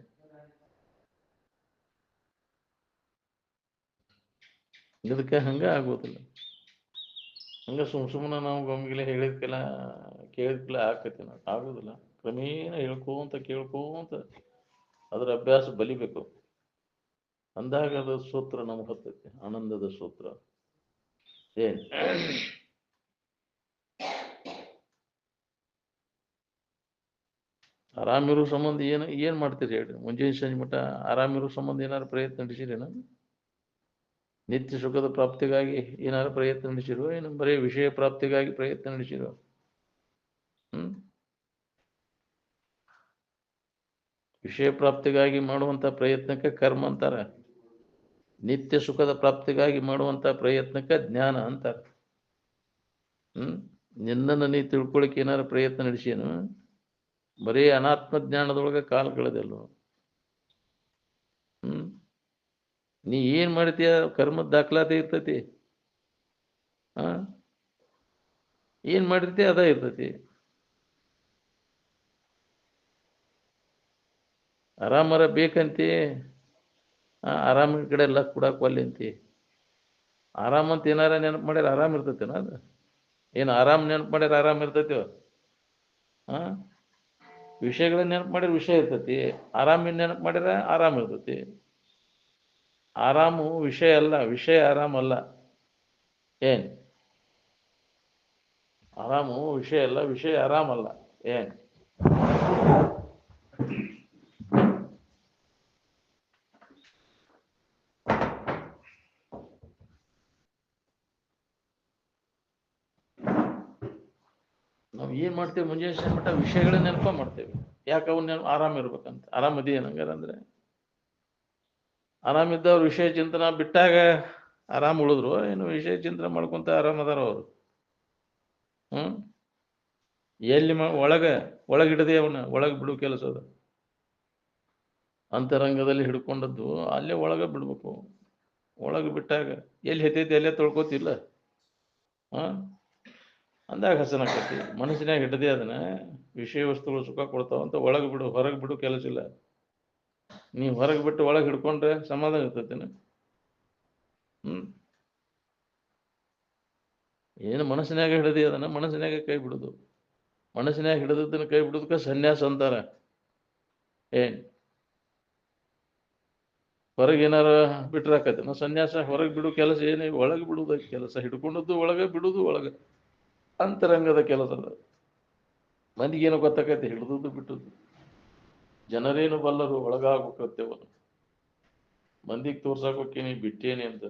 ಇದಕ್ಕೆ ಹಂಗ ಆಗೋದಿಲ್ಲ. ಹಂಗ ಸುಮ್ಮನೆ ನಾವು ಗಮ್ಗಿಲೆ ಹೇಳಿದ್ಕೆಲ್ಲ ಕೇಳಿದ್ಕೆಲ್ಲ ಆಕತಿ ನಾವು ಆಗೋದಿಲ್ಲ. ಕ್ರಮೇಣ ಹೇಳ್ಕೋಂತ ಕೇಳ್ಕೋಂತ ಅದ್ರ ಅಭ್ಯಾಸ ಬಲಿಬೇಕು. ಅಂದಾಗ ಅದು ಸೂತ್ರ ನಮ್ಗೆ ಹತ್ತೈತಿ, ಆನಂದದ ಸೂತ್ರ. ಏನ್ ಆರಾಮಿರೋ ಸಂಬಂಧ ಏನ್ ಮಾಡ್ತೀರಿ ಹೇಳಿ? ಮುಂಜಾನೆ ಸಂಜೆ ಮಟ್ಟ ಆರಾಮಿರೋ ಸಂಬಂಧ ಏನಾದ್ರು ಪ್ರಯತ್ನ ನಡೆಸಿರೇನ? ನಿತ್ಯ ಸುಖದ ಪ್ರಾಪ್ತಿಗಾಗಿ ಏನಾದ್ರು ಪ್ರಯತ್ನ ನಡೆಸಿರೋ, ಏನು ಬರೀ ವಿಷಯ ಪ್ರಾಪ್ತಿಗಾಗಿ ಪ್ರಯತ್ನ ನಡೆಸಿರೋ? ವಿಷಯ ಪ್ರಾಪ್ತಿಗಾಗಿ ಮಾಡುವಂತ ಪ್ರಯತ್ನಕ್ಕೆ ಕರ್ಮ ಅಂತಾರ. ನಿತ್ಯ ಸುಖದ ಪ್ರಾಪ್ತಿಗಾಗಿ ಮಾಡುವಂತ ಪ್ರಯತ್ನಕ್ಕೆ ಜ್ಞಾನ ಅಂತಾರ. ನಿನ್ನನ್ನು ನೀ ತಿಳ್ಕೊಳಕ್ಕೆ ಏನಾದ್ರು ಪ್ರಯತ್ನ ನಡೆಸೇನು? ಬರೀ ಅನಾತ್ಮ ಜ್ಞಾನದೊಳಗೆ ಕಾಲ ಕಳೆದೆಲ್ಲೋ. ನೀ ಏನ್ ಮಾಡ್ತೀಯ ಕರ್ಮದ ದಾಖಲಾತಿ ಇರ್ತೈತಿ. ಏನ್ ಮಾಡಿರ್ತೀಯ ಅದ ಇರ್ತೈತಿ. ಆರಾಮರ ಬೇಕಂತಿ, ಆರಾಮಿನ ಕಡೆ ಎಲ್ಲ ಕೊಡಾಕ್ ಒಲ್ಲೆ ಅಂತಿ. ಆರಾಮಂತ ಏನಾರ ನೆನಪು ಮಾಡ್ಯಾರ ಆರಾಮ್ ಇರ್ತೈತೇನ? ಅದು ಏನು ಆರಾಮ್ ನೆನಪು ಮಾಡ್ಯಾರ ಆರಾಮ್ ಇರ್ತೈತಿ? ವಿಷಯಗಳನ್ನ ನೆನಪು ಮಾಡಿದ್ರೆ ವಿಷಯ ಇರ್ತೈತಿ. ಆರಾಮಿನ ನೆನಪು ಮಾಡಿದ್ರೆ ಆರಾಮ್ ಇರ್ತೈತಿ. ಆರಾಮು ವಿಷಯ ಅಲ್ಲ, ವಿಷಯ ಆರಾಮ ಅಲ್ಲ. ಏನ್ ಆರಾಮು ವಿಷಯ ಅಲ್ಲ, ವಿಷಯ ಆರಾಮಲ್ಲ. ಏನ್ ನಾವು ಏನ್ ಮಾಡ್ತೇವೆ? ಮುಂಜಾನೆ ಮಟ್ಟ ವಿಷಯಗಳನ್ನ ನೆನಪ ಮಾಡ್ತೇವೆ. ಯಾಕೆ ಅವನ್ನ ಆರಾಮ ಇರ್ಬೇಕಂತ. ಆರಾಮದಿ ಏನಂಗಾರ ಅಂದ್ರೆ ಆರಾಮಿದ್ದವ್ರು ವಿಷಯ ಚಿಂತನ ಬಿಟ್ಟಾಗ ಆರಾಮ್ ಉಳಿದ್ರು, ಏನು ವಿಷಯ ಚಿಂತನೆ ಮಾಡ್ಕೊಂತ ಆರಾಮದಾರ ಅವರು. ಎಲ್ಲಿ ಒಳಗಿಡದೆ ಅವನ್ನ ಒಳಗೆ ಬಿಡು ಕೆಲಸ ಅದ. ಅಂತರಂಗದಲ್ಲಿ ಹಿಡ್ಕೊಂಡದ್ದು ಅಲ್ಲೇ ಒಳಗೆ ಬಿಡ್ಬೇಕು. ಒಳಗೆ ಬಿಟ್ಟಾಗ ಎಲ್ಲಿ ಹೆತ್ತೈತಿ ಅಲ್ಲೇ ತೊಳ್ಕೋತಿಲ್ಲ. ಅಂದಾಗ ಹಸನಾಕತಿ. ಮನಸ್ಸಿನಾಗ ಹಿಡದೆ ಅದನ್ನ ವಿಷಯ ವಸ್ತುಗಳು ಸುಖ ಕೊಡ್ತಾವಂತ ಒಳಗೆ ಬಿಡು, ಹೊರಗೆ ಬಿಡು ಕೆಲಸ ಇಲ್ಲ. ನೀವು ಹೊರಗೆ ಬಿಟ್ಟು ಒಳಗೆ ಹಿಡ್ಕೊಂಡ್ರೆ ಸಮಾಧಾನ ಇರ್ತೈತೇನ? ಏನು ಮನಸ್ಸಿನಾಗ ಹಿಡದಿ ಅದನ್ನ ಮನಸ್ಸಿನಾಗ ಕೈ ಬಿಡುದು. ಮನಸ್ಸಿನಾಗ ಹಿಡಿದದ್ದನ್ನ ಕೈ ಬಿಡುದಕ್ಕೆ ಸನ್ಯಾಸ ಅಂತಾರ. ಏನ್ ಹೊರಗೆ ಏನಾರ ಬಿಟ್ರಾಕತ್ತೇನ ಸನ್ಯಾಸ? ಹೊರಗೆ ಬಿಡು ಕೆಲಸ ಏನೇ, ಒಳಗೆ ಬಿಡುದ ಕೆಲಸ. ಹಿಡ್ಕೊಂಡದ್ದು ಒಳಗೆ, ಬಿಡುದು ಒಳಗೆ. ಅಂತರಂಗದ ಕೆಲಸ ಅದ. ಮಂದಿಗೇನು ಗೊತ್ತಾಕೈತಿ ಹಿಡಿದುದು ಬಿಟ್ಟದ್ದು? ಜನರೇನು ಬಲ್ಲರು ಒಳಗಾಗಬೇಕತ್ತೇವನು. ಮಂದಿಗೆ ತೋರ್ಸಾಕೋಕೇನಿ ಬಿಟ್ಟೇನಿ ಅಂತ.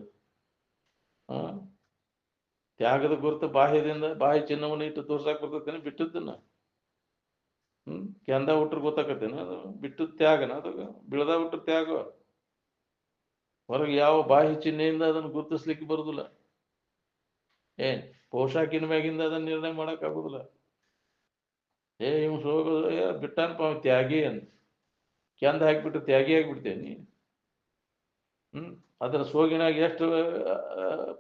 ತ್ಯಾಗದ ಗುರುತು ಬಾಹ್ಯದಿಂದ, ಬಾಹ್ಯ ಚಿನ್ನವನ್ನು ಇಟ್ಟು ತೋರ್ಸಾಕ್ ಬರ್ತೈತೇನೆ ಬಿಟ್ಟದ್ದನ್ನ? ಕೆಂದ ಹುಟ್ರ ಗೊತ್ತಾಕತ್ತೇನ ಅದು ಬಿಟ್ಟದ ತ್ಯಾಗನ? ಅದು ಬಿಳದ ಹುಟ್ರ ತ್ಯಾಗ. ಹೊರಗೆ ಯಾವ ಬಾಹ್ಯ ಚಿಹ್ನೆಯಿಂದ ಅದನ್ನು ಗುರುತಿಸ್ಲಿಕ್ಕೆ ಬರುದಿಲ್ಲ. ಏನ್ ಪೋಷಾಕಿನ ಮ್ಯಾಗಿಂದ ಅದನ್ನ ನಿರ್ಣಯ ಮಾಡಕ್ ಆಗುದಿಲ್ಲ. ಇವ್ ಸೋಗ ಬಿಟ್ಟಾನಪ್ಪ ಅವ ತ್ಯಾಗಿ ಅಂತ ಕೆಂದ ಹಾಕಿಬಿಟ್ಟು ತ್ಯಾಗಿ ಆಗಿಬಿಡ್ತೇನೆ. ಅದರ ಸೋಗಿನಾಗ ಎಷ್ಟು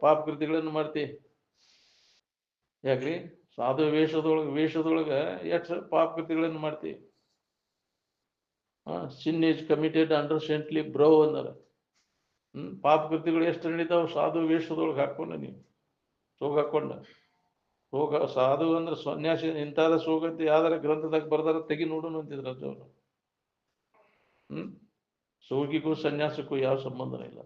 ಪಾಪಕೃತಿಗಳನ್ನು ಮಾಡ್ತಿ? ಯಾಕ್ರಿ ಸಾಧು ವೇಷದೊಳಗ ಎಷ್ಟು ಪಾಪಕೃತಿಗಳನ್ನು ಮಾಡ್ತಿ? ಸಿನ್ ಈಸ್ ಕಮಿಟೆಡ್ ಅಂಡರ್ ಸೆಂಟ್ಲಿ ಬ್ರೋ ಅಂದಾರ. ಪಾಪಕೃತಿಗಳು ಎಷ್ಟು ನಡೀತಾವ ಸಾಧು ವೇಷದೊಳಗೆ ಹಾಕೊಂಡ. ನೀವು ಸೋಗ ಹಾಕೊಂಡ ಸೋಗ ಸಾಧು ಅಂದ್ರೆ ಸನ್ಯಾಸಿ ಇಂತಾದ ಸೋಗಂತ ಯಾವ್ದಾರ ಗ್ರಂಥದಾಗ ಬರ್ದಾರ ತೆಗಿ ನೋಡೋಣ ಅಂತಿದ್ರ ಅವರು. ಸೋಗಿಗೂ ಸನ್ಯಾಸಕ್ಕೂ ಯಾವ ಸಂಬಂಧನ ಇಲ್ಲ.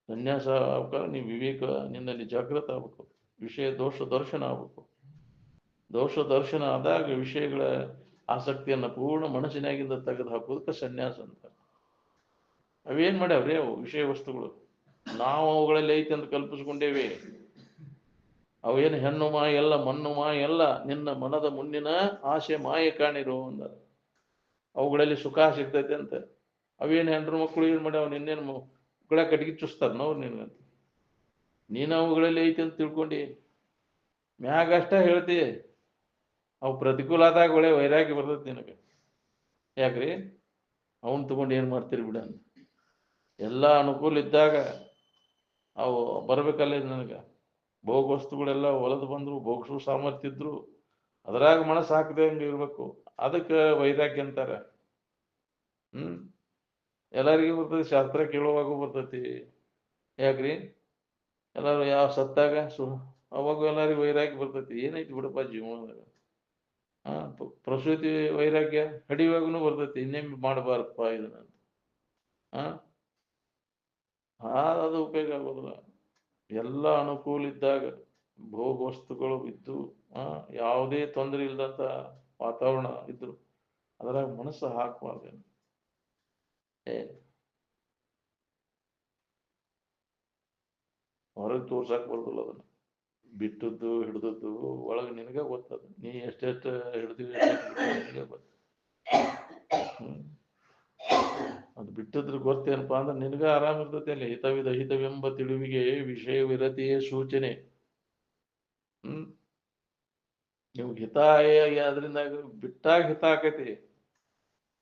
ಸನ್ಯಾಸ ಆಗ್ಬೇಕ ನೀವು ವಿವೇಕ ನಿನ್ನಲ್ಲಿ ಜಾಗೃತ ಆಗ್ಬೇಕು. ವಿಷಯ ದೋಷ ದರ್ಶನ ಆಗ್ಬೇಕು. ದೋಷ ದರ್ಶನ ಆದಾಗ ವಿಷಯಗಳ ಆಸಕ್ತಿಯನ್ನ ಪೂರ್ಣ ಮನಸ್ಸಿನಾಗಿಂದ ತೆಗೆದು ಹಾಕೋದಕ್ಕೆ ಸನ್ಯಾಸ ಅಂತ. ಅವೇನ್ ಮಾಡ್ಯಾವ್ರಿ ಅವು ವಿಷಯ ವಸ್ತುಗಳು? ನಾವು ಅವುಗಳಲ್ಲಿ ಐತಿ ಅಂತ ಕಲ್ಪಿಸ್ಕೊಂಡೇವಿ. ಅವೇನು ಹೆಣ್ಣು ಮಾಯ ಎಲ್ಲ, ಮಣ್ಣು ಮಾಯ ಎಲ್ಲ, ನಿನ್ನ ಮನದ ಮುನ್ನಿನ ಆಸೆ ಮಾಯ ಕಾಣಿರು ಅಂದ. ಅವುಗಳಲ್ಲಿ ಸುಖ ಸಿಗ್ತೈತೆ ಅಂತ. ಅವೇನು ಹೆಂಡ್ರು ಮಕ್ಕಳು ಏನ್ ಮಾಡ್ಯಾವ? ನಿನ್ನೇನು ಮಕ್ಕಳ ಕಟ್ಟಿಗೆ ಚುಸ್ತಾರ ನೋವು ನಿನ್ಗಂತ. ನೀನು ಅವುಗಳಲ್ಲಿ ಐತಿ ಅಂತ ತಿಳ್ಕೊಂಡಿ ಮ್ಯಾಗ ಅಷ್ಟ ಹೇಳ್ತಿ. ಅವು ಪ್ರತಿಕೂಲ ಆದಾಗ ಒಳ್ಳೆ ವೈರಾಗ್ಯ ಬರ್ತೈತಿ ನಿನಗೆ. ಯಾಕ್ರಿ ಅವನ್ ತಗೊಂಡು ಏನು ಮಾಡ್ತೀರಿ ಬಿಡ ಅಂತ. ಎಲ್ಲ ಅನುಕೂಲ ಇದ್ದಾಗ ಅವು ಬರ್ಬೇಕಲ್ಲ ನನಗೆ. ಭೋಗ ವಸ್ತುಗಳೆಲ್ಲ ಹೊಲದು ಬಂದ್ರು, ಭೋಗಿಸೋ ಸಾಮರ್ಥ್ಯ ಇದ್ರು, ಅದ್ರಾಗ ಮನಸ್ಸು ಹಾಕದೆ ಹಂಗೆ ಇರ್ಬೇಕು. ಅದಕ್ಕೆ ವೈರಾಗ್ಯ ಅಂತಾರೆ. ಎಲ್ಲರಿಗೂ ಬರ್ತೈತಿ, ಶಾಸ್ತ್ರ ಕೇಳುವಾಗೂ ಬರ್ತೈತಿ. ಯಾಕ್ರಿ ಎಲ್ಲಾರು ಯಾವ ಸತ್ತಾಗ ಅವಾಗ ಎಲ್ಲರಿಗೂ ವೈರಾಗ್ಯ ಬರ್ತೈತಿ. ಏನೈತಿ ಬಿಡಪ್ಪ ಜೀವನದಾಗ. ಪ್ರಸೂತಿ ವೈರಾಗ್ಯ ಹಡಿವಾಗೂ ಬರ್ತೈತಿ, ಇನ್ನೇನು ಮಾಡಬಾರದಪ್ಪ ಇದನ್ನ. ಅದು ಉಪಯೋಗ ಆಗೋದಿಲ್ಲ. ಎಲ್ಲ ಅನುಕೂಲ ಇದ್ದಾಗ ಭೋಗ ವಸ್ತುಗಳು ಇದ್ದು, ಯಾವುದೇ ತೊಂದರೆ ಇಲ್ಲದಂತ ವಾತಾವರಣ ಇದ್ರು ಅದ್ರಾಗ ಮನಸ್ಸು ಹಾಕಬಾರ್ದೇನು. ಹೊರಗೆ ತೋರ್ಸಕ್ ಬರೋದಿಲ್ಲ ಅದನ್ನ. ಬಿಟ್ಟದ್ದು ಹಿಡ್ದದ್ದು ಒಳಗೆ ನಿನಗೆ ಗೊತ್ತದ. ನೀ ಎಷ್ಟೆಷ್ಟು ಹಿಡ್ದಿವಿ ನಿನಗೆ ಗೊತ್ತ. ಅದು ಬಿಟ್ಟದ್ರ ಗೊತ್ತೇನಪ್ಪಾ ಅಂದ್ರೆ ನಿನಗ ಆರಾಮ ಇರ್ತೈತಿ. ಅಲ್ಲಿ ಹಿತವಿದ ಹಿತವೆಂಬ ತಿಳಿವಿಗೆ ವಿಷಯ ವಿರತಿಯ ಸೂಚನೆ. ನೀವು ಹಿತ ಅದರಿಂದ ಬಿಟ್ಟಾಗ ಹಿತ ಆಕೈತಿ.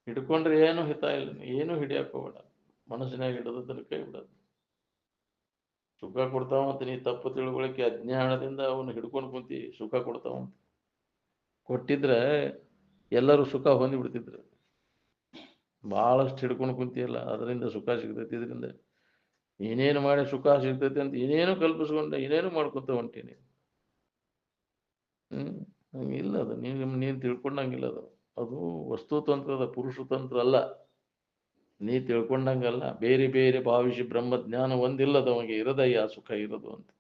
ಹಿಡ್ಕೊಂಡ್ರೆ ಏನು ಹಿತ ಇಲ್ಲ, ಏನು ಹಿಡಿಯಕ್ ಹೋಗ್ಬೇಡ. ಮನಸ್ಸಿನಾಗ ಹಿಡಿದದನ್ನ ಕೈ ಬಿಡೋದು. ಸುಖ ಕೊಡ್ತಾವಂತ ನೀ ತಪ್ಪು ತಿಳುವಳಿಕೆ ಅಜ್ಞಾನದಿಂದ ಅವನು ಹಿಡ್ಕೊಂಡು ಕುಂತಿ ಸುಖ ಕೊಡ್ತಾವಂತ. ಕೊಟ್ಟಿದ್ರೆ ಎಲ್ಲರೂ ಸುಖ ಹೊಂದಿ ಬಿಡ್ತಿದ್ರು. ಬಹಳಷ್ಟು ಹಿಡ್ಕೊಂಡು ಕುಂತಿಯಲ್ಲ, ಅದರಿಂದ ಸುಖ ಸಿಗ್ತೈತಿ. ಇದರಿಂದ ಏನೇನು ಮಾಡಿ ಸುಖ ಸಿಗ್ತೈತಿ ಅಂತ ಏನೇನು ಕಲ್ಪಿಸ್ಕೊಂಡೆ ಏನೇನು ಮಾಡ್ಕೊತ ಹೊಂಟೀನಿ. ಹಂಗಿಲ್ಲ ಅದು. ನೀನು ತಿಳ್ಕೊಂಡಂಗಿಲ್ಲ ಅದು. ಅದು ವಸ್ತುತಂತ್ರದ ಪುರುಷತಂತ್ರ ಅಲ್ಲ. ನೀ ತಿಳ್ಕೊಂಡಂಗಲ್ಲ. ಬೇರೆ ಬೇರೆ ಭಾವಿಸಿ ಬ್ರಹ್ಮಜ್ಞಾನ ಒಂದಿಲ್ಲದವನಿಗೆ ಇರದಯ್ಯ ಸುಖ ಇರೋದು ಅಂತ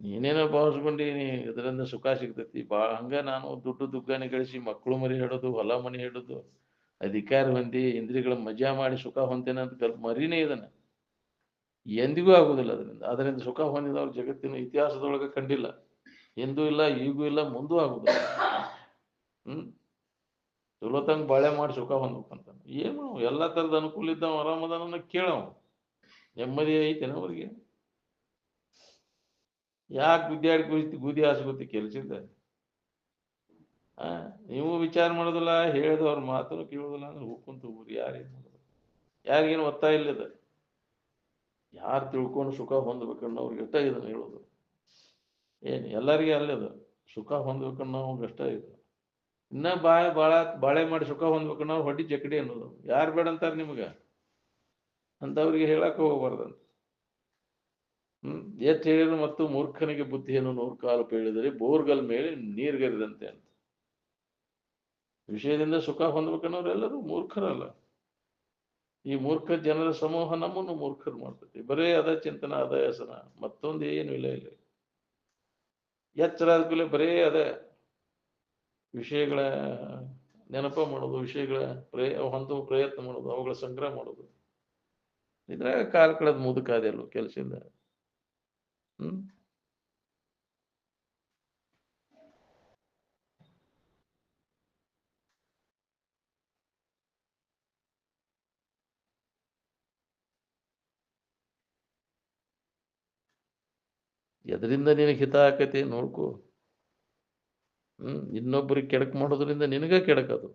ನೀನೇನೋ ಭಾವಿಸ್ಕೊಂಡೀನಿ. ಇದರಿಂದ ಸುಖ ಸಿಗ್ತೈತಿ ಹಂಗ ನಾನು ದುಡ್ಡು ದುಗ್ಗಾನೆ ಗಳಿಸಿ ಮಕ್ಕಳು ಮರಿ ಹಿಡೋದು, ಹೊಲ ಮನಿ ಹಿಡೋದು, ಅಧಿಕಾರ ಹೊಂದಿ ಇಂದ್ರಿಯಗಳ ಮಜಾ ಮಾಡಿ ಸುಖ ಹೊಂತೇನೆ ಅಂತ ಮರಿನೇ ಇದನ್ನ ಎಂದಿಗೂ ಆಗುದಿಲ್ಲ. ಅದರಿಂದ ಸುಖ ಹೊಂದಿದವ್ರು ಜಗತ್ತಿನ ಇತಿಹಾಸದೊಳಗೆ ಕಂಡಿಲ್ಲ. ಎಂದೂ ಇಲ್ಲ, ಈಗೂ ಇಲ್ಲ, ಮುಂದೂ ಆಗುದಿಲ್ಲ. ಚಲೋತಂಗ ಬಾಳೆ ಮಾಡಿ ಸುಖ ಹೊಂದ್ಬೇಕಂತ ಏನು ಎಲ್ಲಾ ತರದ ಅನುಕೂಲ ಇದ್ದಾವ, ಆರಾಮದಾನ ಕೇಳವ. ನೆಮ್ಮದಿ ಐತೇನ ಅವ್ರಿಗೆ? ಯಾಕೆ ಗುದ್ದಿ ಗುದಿ ಹಾಸ್ಕೊತಿ ಕೆಲ್ಸಿದ್ದ? ನೀವು ವಿಚಾರ ಮಾಡೋದಿಲ್ಲ, ಹೇಳಿದವ್ರ ಮಾತನ್ನು ಕೇಳೋದಿಲ್ಲ ಅಂದ್ರೆ ಹೋಗ್ಕೊಂತ ಊರಿ ಯಾರೇನು ಮಾಡೋದು? ಯಾರಿಗೇನು ಒತ್ತಾಯ ಇಲ್ಲದ. ಯಾರು ತಿಳ್ಕೊಂಡು ಸುಖ ಹೊಂದ್ಬೇಕನ್ನೋ ಅವ್ರಿಗೆ ಅಷ್ಟ ಇದನ್ನ ಹೇಳೋದು. ಏನು ಎಲ್ಲರಿಗೆ ಅಲ್ಲದ ಸುಖ ಹೊಂದ್ಬೇಕನ್ನೋ ಅವ್ರಿಗೆ ಅಷ್ಟ ಇದೆ. ಇನ್ನ ಬಾಳೆ ಮಾಡಿ ಸುಖ ಹೊಂದ್ಬೇಕನ್ನೋ ಹೊಡಿ ಜಕಡಿ ಅನ್ನೋದು. ಯಾರು ಬೇಡ ಅಂತಾರೆ ನಿಮ್ಗ? ಅಂತವ್ರಿಗೆ ಹೇಳಕ್ ಹೋಗ್ಬಾರ್ದಂತ. ಎಷ್ಟ್ ಹೇಳಿದ್ರು ಮತ್ತು ಮೂರ್ಖನಿಗೆ ಬುದ್ಧಿಯನ್ನು 100 ಕಾಲು ಹೇಳಿದರೆ ಬೋರ್ಗಲ್ ಮೇಲೆ ನೀರ್ಗರಿದಂತೆ ಅಂತ. ವಿಷಯದಿಂದ ಸುಖ ಹೊಂದ್ಬೇಕನ್ನೋರೆಲ್ಲರೂ ಮೂರ್ಖರಲ್ಲ. ಈ ಮೂರ್ಖ ಜನರ ಸಮೂಹ ನಮ್ಮನ್ನು ಮೂರ್ಖರು ಮಾಡ್ತೈತಿ. ಬರೇ ಅದ ಚಿಂತನ, ಅದ ವ್ಯಸನ, ಮತ್ತೊಂದು ಏನು ಇಲ್ಲ. ಎಚ್ಚರ ಆದ್ಮೇಲೆ ಬರೇ ಅದ ವಿಷಯಗಳ ನೆನಪ ಮಾಡೋದು, ವಿಷಯಗಳ ಹೊಂದುವ ಪ್ರಯತ್ನ ಮಾಡೋದು, ಅವುಗಳ ಸಂಗ್ರಹ ಮಾಡೋದು. ಇದ್ರಾಗ ಕಾಲ ಕಳೆದ ಮುದುಕಾದೆಲ್ಲೋ ಕೆಲಸ ಇಲ್ಲ. ಎದರಿಂದ ನಿನಗೆ ಹಿತ ಆಕತಿ ನೋಡ್ಕೋ. ಇನ್ನೊಬ್ಬರಿಗೆ ಕೆಡಕ್ ಮಾಡೋದ್ರಿಂದ ನಿನಗ ಕೆಡಕದು.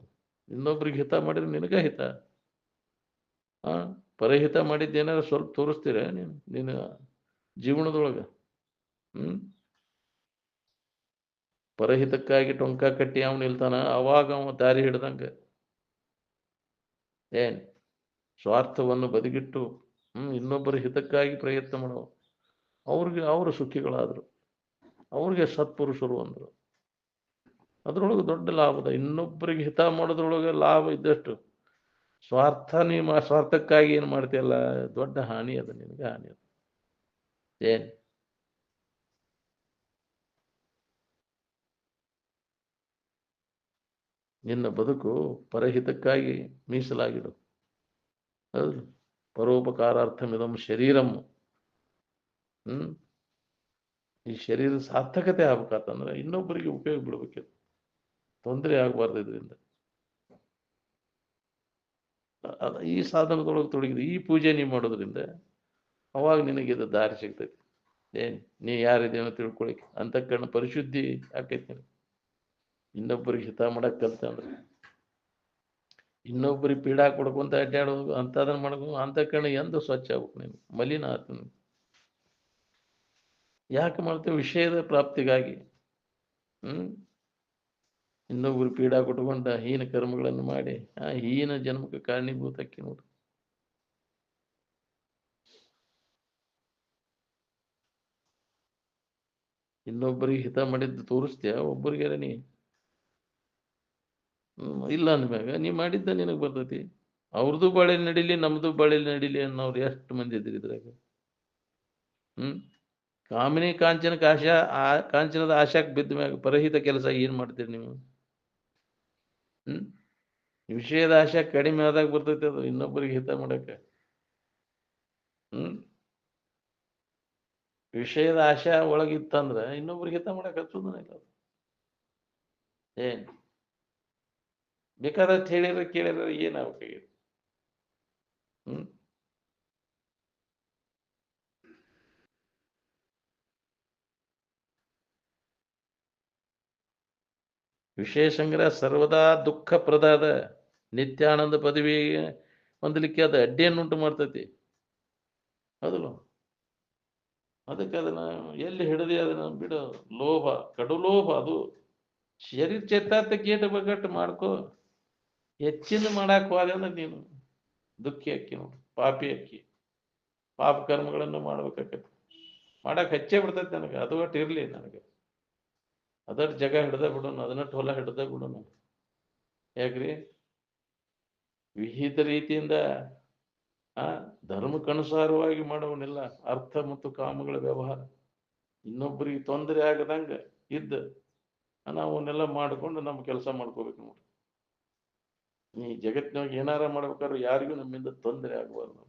ಇನ್ನೊಬ್ರಿಗೆ ಹಿತ ಮಾಡಿದ್ರೆ ನಿನಗ ಹಿತ. ಪರಹಿತ ಮಾಡಿದ್ದೇನಾದ್ರು ಸ್ವಲ್ಪ ತೋರಿಸ್ತೀರ ನಿನ್ನ ಜೀವನದೊಳಗ? ಪರಹಿತಕ್ಕಾಗಿ ಟೊಂಕ ಕಟ್ಟಿ ಅವನು ನಿಲ್ತಾನ, ಅವಾಗ ಅವ ದಾರಿ ಹಿಡ್ದಂಗ. ಸ್ವಾರ್ಥವನ್ನು ಬದಿಗಿಟ್ಟು ಇನ್ನೊಬ್ಬರ ಹಿತಕ್ಕಾಗಿ ಪ್ರಯತ್ನ ಮಾಡೋ ಅವರು ಸುಖಿಗಳಾದ್ರು, ಅವ್ರಿಗೆ ಸತ್ಪುರುಷರು ಅಂದ್ರು. ಅದ್ರೊಳಗೆ ದೊಡ್ಡ ಲಾಭದ. ಇನ್ನೊಬ್ಬರಿಗೆ ಹಿತ ಮಾಡೋದ್ರೊಳಗೆ ಲಾಭ ಇದ್ದಷ್ಟು ಸ್ವಾರ್ಥಕ್ಕಾಗಿ ಏನ್ ಮಾಡ್ತೀಯಲ್ಲ, ದೊಡ್ಡ ಹಾನಿ ಅದ, ನಿನಗೆ ಹಾನಿ ಅದ. ನಿನ್ನ ಬದುಕು ಪರಹಿತಕ್ಕಾಗಿ ಮೀಸಲಾಗಿಡು. ಹೌದು, ಪರೋಪಕಾರಾರ್ಥಮಿದಂ ಶರೀರಂ. ಈ ಶರೀರ ಸಾರ್ಥಕತೆ ಆಗ್ಬೇಕಂತಂದ್ರೆ ಇನ್ನೊಬ್ಬರಿಗೆ ಉಪಯೋಗ ಬಿಡ್ಬೇಕಿತ್ತು, ತೊಂದರೆ ಆಗ್ಬಾರ್ದು. ಇದರಿಂದ ಈ ಸಾಧನದೊಳಗೆ ತೊಡಗಿದೆ, ಈ ಪೂಜೆ ನೀವು ಮಾಡೋದ್ರಿಂದ ಅವಾಗ ನಿನಗಿದ ದಾರಿ ಸಿಗ್ತೈತಿ. ನೀ ಯಾರಿದೇನೋ ತಿಳ್ಕೊಳಿಕ್ಕೆ ಅಂತಃಕರಣ ಪರಿಶುದ್ಧಿ ಆಕೈತಿ. ಇನ್ನೊಬ್ಬರಿಗೆ ಹಿತ ಮಾಡಕ್ ಕಲ್ತ ಅಂದ್ರೆ ಇನ್ನೊಬ್ಬರಿಗೆ ಪೀಡಾ ಕೊಡ್ಕೊಂತ ಅಡ್ಡಾಡೋದು ಅಂತದನ್ನ ಮಾಡ್ಕೊಂಡು ಅಂತ ಕಣ್ಣು ಎಂದು ಸ್ವಚ್ಛ ಆಗ್ಬೇಕು ನೀನು ಮಲಿನ ಆತ ನೀನು ಯಾಕೆ ಮಾಡ್ತೇವೆ ವಿಷಯದ ಪ್ರಾಪ್ತಿಗಾಗಿ ಇನ್ನೊಬ್ಬರು ಪೀಡಾ ಕೊಟ್ಕೊಂಡ ಹೀನ ಕರ್ಮಗಳನ್ನು ಮಾಡಿ ಆ ಹೀನ ಜನ್ಮಕ್ಕೆ ಕಾರಣೀಭೂತಕ್ಕೆ ನೋಡು ಇನ್ನೊಬ್ಬರಿಗೆ ಹಿತ ಮಾಡಿದ್ದು ತೋರಿಸ್ತೀಯ ಒಬ್ಬರಿಗೆ ನೀ ಇಲ್ಲ ಅಂದ್ಮ್ಯಾಗ ನೀ ಮಾಡಿದ್ದ ನಿನಗೆ ಬರ್ತೈತಿ ಅವ್ರದ್ದು ಬಾಳೆ ನಡಿಲಿ ನಮ್ದು ಬಾಳೆ ನಡಿಲಿ ಅನ್ನೋರು ಎಷ್ಟು ಮಂದಿ ಇದ್ರಿ ಇದ್ರಾಗ ಕಾಮಿನಿ ಕಾಂಚನಕ್ಕೆ ಆಶಾ ಆ ಕಾಂಚನದ ಆಶಾಕ್ ಬಿದ್ದ ಮ್ಯಾಗ ಪರಹಿತ ಕೆಲಸ ಏನ್ ಮಾಡ್ತೀರಿ ನೀವು ವಿಷಯದ ಆಶಾ ಕಡಿಮೆ ಆದಾಗ ಬರ್ತೈತಿ ಅದು ಇನ್ನೊಬ್ಬರಿಗೆ ಹಿತ ಮಾಡಕ್ಕೆ ವಿಷಯದ ಆಶಾ ಒಳಗಿತ್ತಂದ್ರ ಇನ್ನೊಬ್ರಿಗೆ ಹಿತ ಮಾಡಕ್ ಹಚ್ಚುದನ ಇಲ್ಲ ಏನ್ ಬೇಕಾದಷ್ಟು ಹೇಳಿರ ಕೇಳಿರ ಏನಾಗಬೇಕಾಗಿ ವಿಷಯ ಸಂಗ್ರಹ ಸರ್ವದಾ ದುಃಖಪ್ರದಾದ ನಿತ್ಯಾನಂದ ಪದವಿ ಹೊಂದಲಿಕ್ಕೆ ಅದು ಅಡ್ಡಿಯನ್ನುಂಟು ಮಾಡ್ತೈತಿ ಹೌದಲ್ಲ ಅದಕ್ಕೆ ಅದನ್ನ ಎಲ್ಲಿ ಹಿಡದಿ ಅದನ್ನ ಬಿಡು ಲೋಭ ಕಡು ಲೋಭ ಅದು ಶರೀರ ಚೇತಾರ್ಥ ಗೇಟ ಬಗಟ್ಟು ಮಾಡ್ಕೋ ಹೆಚ್ಚಿನ ಮಾಡಾಕ್ ಹೋದ್ರೆ ನೀನು ದುಃಖಿ ಅಕ್ಕಿ ನೋಡು ಪಾಪಿ ಅಕ್ಕಿ ಪಾಪ ಕರ್ಮಗಳನ್ನು ಮಾಡ್ಬೇಕಾಗತ್ತೆ ಮಾಡಕ್ ಹಚ್ಚೇ ಬಿಡ್ತೈತಿ ನನಗೆ ಅದು ಒಟ್ಟು ಇರ್ಲಿ ನನಗೆ ಅದರ ಜಗ ಹಿಡ್ದ ಬಿಡೋಣ ಅದನ್ನಟ್ಟು ಹೊಲ ಹಿಡ್ದ ಬಿಡೋಣ ಯಾಕ್ರಿ ವಿಹಿತ ರೀತಿಯಿಂದ ಧರ್ಮಕ್ಕನುಸಾರವಾಗಿ ಮಾಡೋವನ್ನೆಲ್ಲ ಅರ್ಥ ಮತ್ತು ಕಾಮಗಳ ವ್ಯವಹಾರ ಇನ್ನೊಬ್ಬರಿಗೆ ತೊಂದರೆ ಆಗದಂಗ ಇದ್ದ ನಾವು ಅವನ್ನೆಲ್ಲ ಮಾಡಿಕೊಂಡು ನಮ್ಮ ಕೆಲಸ ಮಾಡ್ಕೋಬೇಕು ನೋಡಿ ನೀ ಜಗತ್ತಿನಾಗ ಏನಾರ ಮಾಡ್ಬೇಕಾದ್ರೂ ಯಾರಿಗೂ ನಮ್ಮಿಂದ ತೊಂದರೆ ಆಗಬಾರ್ದು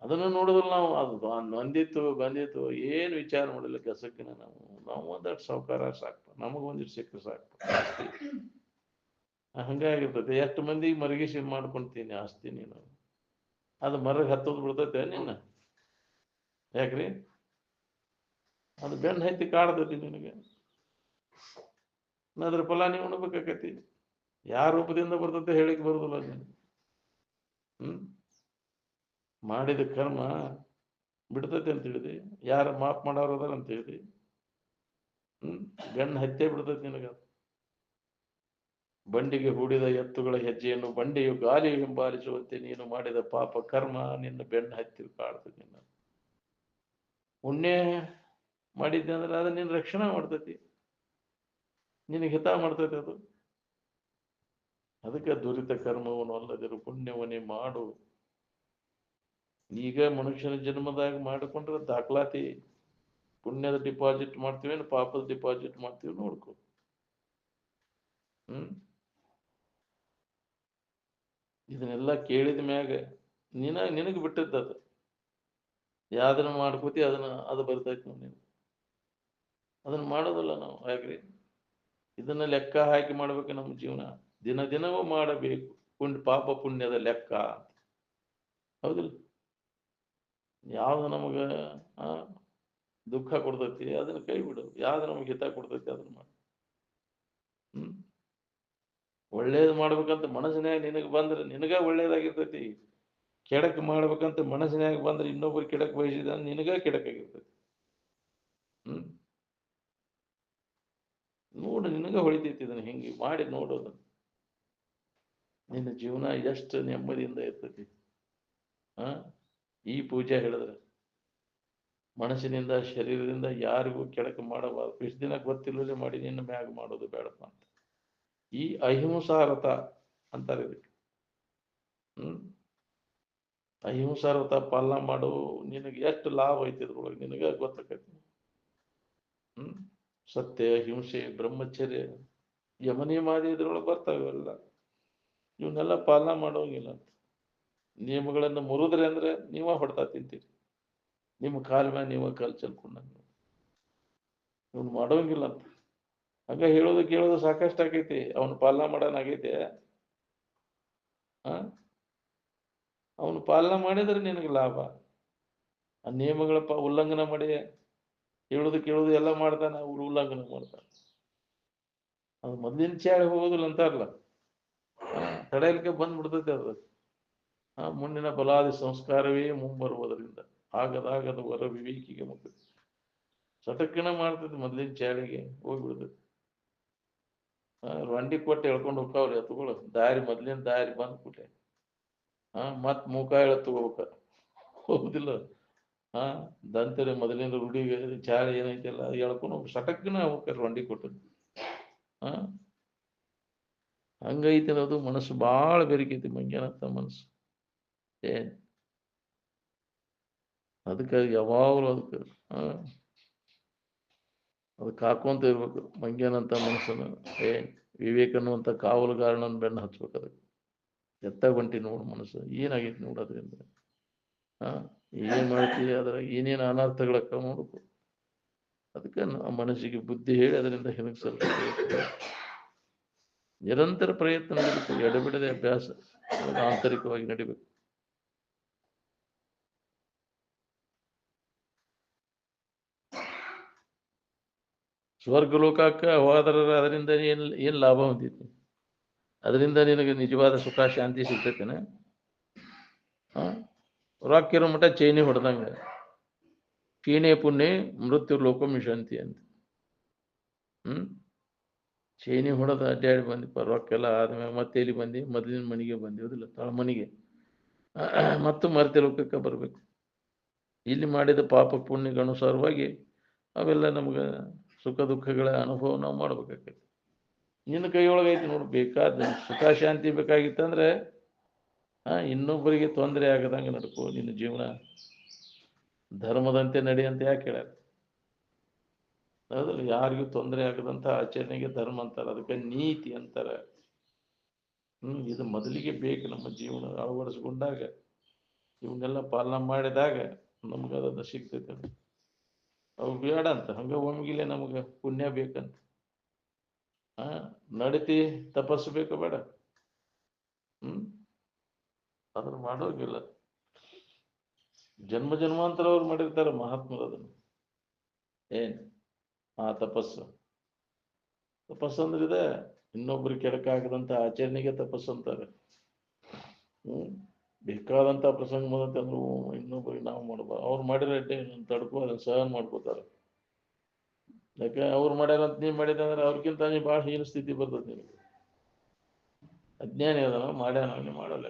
ಅದನ್ನು ನೋಡಿದ್ರೆ ನಾವು ಅದು ಬಂದಿತ್ತು ಏನು ವಿಚಾರ ಮಾಡಿಲ್ಲ ಕಸಕ್ಕಿನ ನಾವು ಒಂದಷ್ಟು ಸಾವುಕಾರ ಸಾಕ್ತ ನಮಗೊಂದಿಷ್ಟು ಸಿಕ್ಕರೆ ಸಾಕ್ತ ಹಂಗಾಗಿರ್ತೈತೆ ಎಷ್ಟು ಮಂದಿಗೆ ಮರಗಿಸಿ ಮಾಡ್ಕೊಂತೀನಿ ಆಸ್ತಿ ನೀನು ಅದು ಮರಗೆ ಹತ್ತೋದು ಬಿಡ್ತೈತೆ ನಿನ್ನ ಯಾಕ್ರಿ ಅದು ಬೆನ್ನ ಹತ್ತಿ ಕಾಡ್ತೈತಿ ನಿನಗೆ ಅದ್ರ ಫಲ ನೀವು ಉಣ್ಬೇಕಾಕತಿ ಯಾವ ರೂಪದಿಂದ ಬರ್ತೈತೆ ಹೇಳಿಕ್ ಬರುದಿಲ್ಲ ನೀನು ಮಾಡಿದ ಕರ್ಮ ಬಿಡ್ತೈತೆ ಅಂತ ಹೇಳಿದಿ ಯಾರ ಮಾಪ್ ಮಾಡೋರು ಅದಾರ ಅಂತ ಹೇಳಿದಿ ಬೆನ್ನ ಹತ್ತೇ ಬಿಡ್ತೈತಿ ನಿನಗ ಬಂಡಿಗೆ ಹೂಡಿದ ಎತ್ತುಗಳ ಹೆಜ್ಜೆಯನ್ನು ಬಂಡೆಯು ಗಾಳಿಯು ಹಿಂಬಾಲಿಸುವಂತೆ ನೀನು ಮಾಡಿದ ಪಾಪ ಕರ್ಮ ನಿನ್ನ ಬೆನ್ನ ಹತ್ತಿ ಕಾಡ್ತದೆ ನಿನ್ನ ಪುಣ್ಯ ಮಾಡಿದ್ದೆ ಅಂದ್ರೆ ಅದು ನಿನ್ನ ರಕ್ಷಣೆ ಮಾಡ್ತೈತಿ ನಿನಗೆ ಹಿತ ಮಾಡ್ತೈತಿ ಅದು ಅದಕ್ಕೆ ದುರಿತ ಕರ್ಮವನ್ನು ಅಲ್ಲದಿರು ಪುಣ್ಯವನ್ನೇ ಮಾಡು ಈಗ ಮನುಷ್ಯನ ಜನ್ಮದಾಗ ಮಾಡಿಕೊಂಡ್ರೆ ದಾಖಲಾತಿ ಪುಣ್ಯದ ಡಿಪಾಸಿಟ್ ಮಾಡ್ತೀವಿ ಪಾಪದ ಡಿಪಾಸಿಟ್ ಮಾಡ್ತೀವಿ ನೋಡ್ಕೊ ಇದನ್ನೆಲ್ಲ ಕೇಳಿದ ಮ್ಯಾಗ ನಿನಗೆ ಬಿಟ್ಟಿದ್ದದು ಯಾವ್ದನ್ನ ಮಾಡ್ಕೋತಿ ಅದು ಬರ್ತೈತಿ ನೀನು ಅದನ್ನ ಮಾಡೋದಲ್ಲ ನಾವು ಹಾಗ್ರಿ ಇದನ್ನ ಲೆಕ್ಕ ಹಾಕಿ ಮಾಡ್ಬೇಕು ನಮ್ಮ ಜೀವನ ದಿನವೂ ಮಾಡಬೇಕು ಪಾಪ ಪುಣ್ಯದ ಲೆಕ್ಕ ಹೌದಿಲ್ಲ ಯಾವ್ದು ನಮಗ ದುಃಖ ಕೊಡ್ತೈತಿ ಅದನ್ನ ಕೈ ಬಿಡು ಯಾವ್ದು ನಮಗೆ ಹಿತ ಕೊಡ್ತೈತಿ ಅದನ್ನ ಮಾಡು ಒಳ್ಳೇದು ಮಾಡ್ಬೇಕಂತ ಮನಸ್ಸಿನಾಗ ನಿನಗೆ ಬಂದ್ರೆ ನಿನಗ ಒಳ್ಳೇದಾಗಿರ್ತೈತಿ ಕೆಡಕ್ ಮಾಡ್ಬೇಕಂತ ಮನಸ್ಸಿನಾಗ ಬಂದ್ರೆ ಇನ್ನೊಬ್ರು ಕೆಡಕ್ ಬಯಸಿದ ನಿನಗ ಕೆಡಕಾಗಿರ್ತೈತಿ ನೋಡು ನಿನಗ ಹೊಳಿತೈತಿ ಇದನ್ನ ಹಿಂಗೆ ಮಾಡಿ ನೋಡೋದು ನಿನ್ನ ಜೀವನ ಎಷ್ಟು ನೆಮ್ಮದಿಯಿಂದ ಇರ್ತೈತಿ ಈ ಪೂಜೆ ಹೇಳಿದ್ರೆ ಮನಸ್ಸಿನಿಂದ ಶರೀರದಿಂದ ಯಾರಿಗೂ ಕೆಡಕ ಮಾಡಬಾರ್ದು ಇಷ್ಟು ದಿನ ಗೊತ್ತಿಲ್ಲದೆ ಮಾಡಿ ನಿನ್ನ ಮ್ಯಾಗ ಮಾಡೋದು ಬೇಡಪ್ಪ ಅಂತ ಈ ಅಹಿಂಸಾರತ ಅಂತಾರೆ ಇದಕ್ಕೆ ಅಹಿಂಸಾರತ ಪಾಲನ ಮಾಡು ನಿನಗೆ ಎಷ್ಟು ಲಾಭ ಐತಿ ಇದ್ರೊಳಗೆ ನಿನಗ ಗೊತ್ತಾಕೈತಿ ಸತ್ಯ ಹಿಂಸೆ ಬ್ರಹ್ಮಚರ್ಯ ಯಮನಿಯಮಾದಿ ಇದ್ರೊಳಗೆ ಬರ್ತಾವೆಲ್ಲ ಇವನ್ನೆಲ್ಲ ಪಾಲನ ಮಾಡೋಂಗಿಲ್ಲ ಅಂತ ನಿಯಮಗಳನ್ನು ಮುರಿದ್ರೆ ಅಂದ್ರೆ ನೀವ ಹೊಡ್ತಾ ತಿಂತೀರಿ ನಿಮ್ಮ ಕಾಲ ಮೇಲೆ ನೀವ ಕಾಲು ಚಲ್ಕೊಂಡಂಗ ಇವನು ಮಾಡೋಂಗಿಲ್ಲ ಅಂತ ಹಂಗ ಹೇಳೋದು ಕೇಳೋದು ಸಾಕಷ್ಟು ಆಗೈತಿ ಅವನು ಪಾಲನ ಮಾಡೋನಾಗೈತೆ ಅವನು ಪಾಲನ ಮಾಡಿದ್ರೆ ನಿನಗೆ ಲಾಭ ಆ ನಿಯಮಗಳ ಉಲ್ಲಂಘನೆ ಮಾಡಿ ಹೇಳೋದು ಕೇಳೋದು ಎಲ್ಲ ಮಾಡ್ತಾನೆ ಅವ್ರು ಉಲ್ಲಂಘನೆ ಮಾಡ್ತಾನೆ ಅದು ಮೊದ್ಲಿನ ಚಾಳಿ ಹೋಗೋದಿಲ್ಲ ಅಂತಾರಲ್ಲ ತಡೆಯಲಿಕ್ಕೆ ಬಂದ್ಬಿಡ್ತೈತೆ ಅದು. ಮುಂದಿನ ಬಲಾದಿ ಸಂಸ್ಕಾರವೇ ಮುಂಬರುವುದರಿಂದ ಆಗದಾಗದ ವರ ವಿವೇಕಿಗೆ ಮುಖ ಸಟಕ್ಕಿನ ಮಾಡ್ತೈತಿ, ಮೊದ್ಲಿನ ಚಾಳಿಗೆ ಹೋಗ್ಬಿಡ್ತೈತಿ. ರಂಡಿ ಕೊಟ್ಟು ಎಳ್ಕೊಂಡು ಹೋಗ್ತಾವ್ರಿ ಎತ್ತುಗಳು, ದಾರಿ ಮೊದ್ಲಿನ ದಾರಿ ಬಂದ್ಬಿಟ್ಟೆ ಮತ್ ಮುಖ ಎಳತ್ಕೋಬೇಕ, ಹೋಗುದಿಲ್ಲ. ದಂತರಿ ಮೊದಲಿನ ರೂಢಿಗೆ ಚಾಳಿ ಏನೈತಿಲ್ಲ ಎಳ್ಕೊಂಡು ಸಟಕ್ಕಿನ ಹೋಗ್ತಾರೆ ರಂಡಿ ಕೊಟ್ಟು. ಹಂಗೈತಿ ಅನ್ನೋದು ಮನಸ್ಸು ಬಾಳ ಬೆರಿಕೈತಿ ಮಂಗ್ಯಾನಂತ ಮನಸ್ಸು. ಏನ್ ಅದಕ್ಕಾಗಿ ಯಾವಾಗಲೂ ಅದಕ್ಕೆ ಹಾಕೊಂತ ಇರ್ಬೇಕು ಮಂಗ್ಯಾನಂತ ಮನಸ್ಸನ್ನು. ವಿವೇಕ ಅನ್ನುವಂಥ ಕಾವಲುಗಾರನನ್ನು ಬೆನ್ನು ಹಚ್ಬೇಕು. ಅದಕ್ಕೆ ಎತ್ತ ಹೊಂಟಿ ನೋಡು ಮನಸ್ಸು ಏನಾಗೈತಿ ನೋಡೋದ್ರಿಂದ. ಏನ್ ಮಾಡ್ತೀವಿ ಅದ್ರಾಗ ಏನೇನು ಅನರ್ಥಗಳಕ್ಕ ನೋಡ್ಬೇಕು. ಅದಕ್ಕೆ ಮನಸ್ಸಿಗೆ ಬುದ್ಧಿ ಹೇಳಿ ಅದರಿಂದ ಹಿಂಸಲ್ ನಿರಂತರ ಪ್ರಯತ್ನ ನಡೀಬೇಕು, ಎಡಬಿಡದೆ ಅಭ್ಯಾಸ ಆಂತರಿಕವಾಗಿ ನಡಿಬೇಕು. ಸ್ವರ್ಗ ಲೋಕಕ್ಕೆ ಹೋದ್ರ ಅದರಿಂದ ಏನ್ ಲಾಭ ಹೊಂದೈತಿ? ಅದರಿಂದ ನಿನಗೆ ನಿಜವಾದ ಸುಖ ಶಾಂತಿ ಸಿಗ್ತೈತೇನ? ರೊಕ್ಕಿರೋ ಮಠ ಚೈನಿ ಹೊಡೆದಂಗ, ಕ್ಷೀಣೆ ಪುಣ್ಯ ಮೃತ್ಯು ಲೋಕ ಮಿಶಂತಿ ಅಂತ. ಚೈನಿ ಹೊಡೆದ ಅಡ್ಡಾಡಿ ಬಂದಿಪ್ಪ, ರೊಕ್ಕೆಲ್ಲ ಆದ್ಮೇಲೆ ಮತ್ತೆ ಎಲ್ಲಿ ಬಂದಿ? ಮೊದಲಿನ ಮನೆಗೆ ಬಂದಿರೋದಿಲ್ಲ, ತಳಮನಿಗೆ. ಮತ್ತು ಮರ್ತ್ಯ ಲೋಕಕ್ಕೆ ಬರ್ಬೇಕು. ಇಲ್ಲಿ ಮಾಡಿದ ಪಾಪ ಪುಣ್ಯಗಳ ಅನುಸಾರವಾಗಿ ಅವೆಲ್ಲ ನಮ್ಗೆ ಸುಖ ದುಃಖಗಳ ಅನುಭವ ನಾವು ಮಾಡ್ಬೇಕಾಗ್ತೈತಿ. ನಿನ್ನ ಕೈಯೊಳಗೈತಿ ನೋಡು. ಬೇಕಾದ ಸುಖ ಶಾಂತಿ ಬೇಕಾಗಿತ್ತಂದ್ರೆ ಇನ್ನೊಬ್ಬರಿಗೆ ತೊಂದರೆ ಆಗದಂಗೆ ನಡ್ಕೋ. ನಿನ್ನ ಜೀವನ ಧರ್ಮದಂತೆ ನಡಿ ಅಂತ ಯಾಕೆ ಹೇಳ್ಯಾರ? ಹೌದಲ್ಲ, ಯಾರಿಗೂ ತೊಂದರೆ ಆಗದಂತ ಆಚರಣೆಗೆ ಧರ್ಮ ಅಂತಾರೆ, ಅದಕ್ಕೆ ನೀತಿ ಅಂತಾರೆ. ಇದು ಮೊದಲಿಗೆ ಬೇಕು. ನಮ್ಮ ಜೀವನ ಅಳವಡಿಸ್ಕೊಂಡಾಗ ಇವನ್ನೆಲ್ಲ ಪಾಲನೆ ಮಾಡಿದಾಗ ನಮ್ಗದ ಸಿಗ್ತೈತೆ. ಅವು ಬೇಡ ಅಂತ ಹಂಗ ಒಮ್ಗಿಲೆ ನಮ್ಗೆ ಪುಣ್ಯ ಬೇಕಂತ ನಡತಿ ತಪಸ್ಸು ಬೇಕು ಬೇಡ? ಅದನ್ನ ಮಾಡೋಗಿಲ್ಲ. ಜನ್ಮ ಜನ್ಮಾಂತರ ಅವ್ರು ಮಾಡಿರ್ತಾರೆ ಮಹಾತ್ಮರು ಅದನ್ನು. ತಪಸ್ಸು ಅಂದ್ರೆ ಇದೆ, ಇನ್ನೊಬ್ರಿಗೆ ಕೆಡಕಾಗದಂತ ಆಚರಣೆಗೆ ತಪಸ್ಸು ಅಂತಾರೆ. ಬೇಕಾದಂತ ಪ್ರಸಂಗ ಬಂದಂತೆ ಅಂದ್ರು ಇನ್ನೊಬ್ಬರಿಗೆ ನಾವು ಮಾಡ್ಬಾರ್ದು. ಅವ್ರು ಮಾಡಿರೋ ತಡ್ಕೋ ಅದನ್ನ ಸಹನ ಮಾಡ್ಕೋತಾರೆ. ಯಾಕೆ ಅವ್ರು ಮಾಡ್ಯಾರಂತ ನೀವ್ ಮಾಡಿದ ಅಂದ್ರೆ ಅವ್ರಿಗಿಂತ ನೀ ಭಾಳ ಹೀನ ಸ್ಥಿತಿ ಬರ್ತದೆ ನಿನಗೆ. ಅಜ್ಞಾನಿ ಅದನ್ನ ಮಾಡ್ಯಾನ, ನೀವು ಮಾಡಲ್ಲ.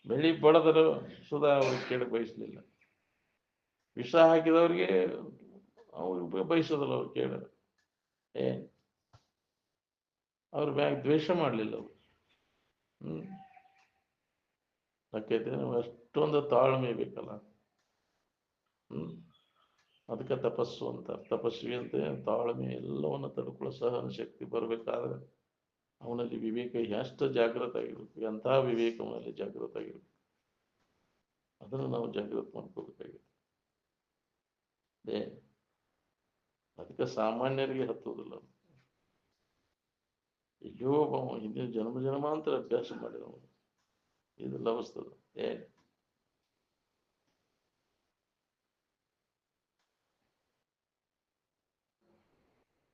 ಬೆಳಿ ಬಡದರು ಸುಧಾ ಅವ್ರಿಗೆ ಕೇಳಕ್ ಬಯಸ್ಲಿಲ್ಲ. ವಿಷ ಹಾಕಿದವ್ರಿಗೆ ಅವ್ರಿಗೆ ಬಯಸೋದಲ್ಲ ಅವ್ರು ಕೇಳ. ಅವ್ರ ಮ್ಯಾಗ ದ್ವೇಷ ಮಾಡ್ಲಿಲ್ಲ ಅವ್ರು. ಯಾಕೈತೆ ಅಷ್ಟೊಂದು ತಾಳ್ಮೆ ಬೇಕಲ್ಲ. ಅದಕ್ಕೆ ತಪಸ್ಸು ಅಂತ. ತಪಸ್ವಿ ಅಂತ ತಾಳ್ಮೆ ಎಲ್ಲವನ್ನ ತಡ್ಕೊಳ್ಳೋ ಸಹನ ಶಕ್ತಿ ಬರ್ಬೇಕಾದ್ರೆ ಅವನಲ್ಲಿ ವಿವೇಕ ಎಷ್ಟು ಜಾಗೃತ ಆಗಿರ್ಬೇಕು. ಎಂತಹ ವಿವೇಕ ಅವನಲ್ಲಿ ಜಾಗೃತ ಆಗಿರ್ಬೇಕು. ಅದನ್ನು ನಾವು ಜಾಗೃತ ಮಾಡ್ಕೋಬೇಕಾಗಿದೆ. ಅದಕ್ಕೆ ಸಾಮಾನ್ಯರಿಗೆ ಹತ್ತುವುದಿಲ್ಲ. ಎಲ್ಲಿಯೋ ಹಿಂದಿನ ಜನ್ಮ ಜನ್ಮಾಂತರ ಅಭ್ಯಾಸ ಮಾಡಿದವ ಇದೆಲ್ಲ ಅವಸ್ಥದ.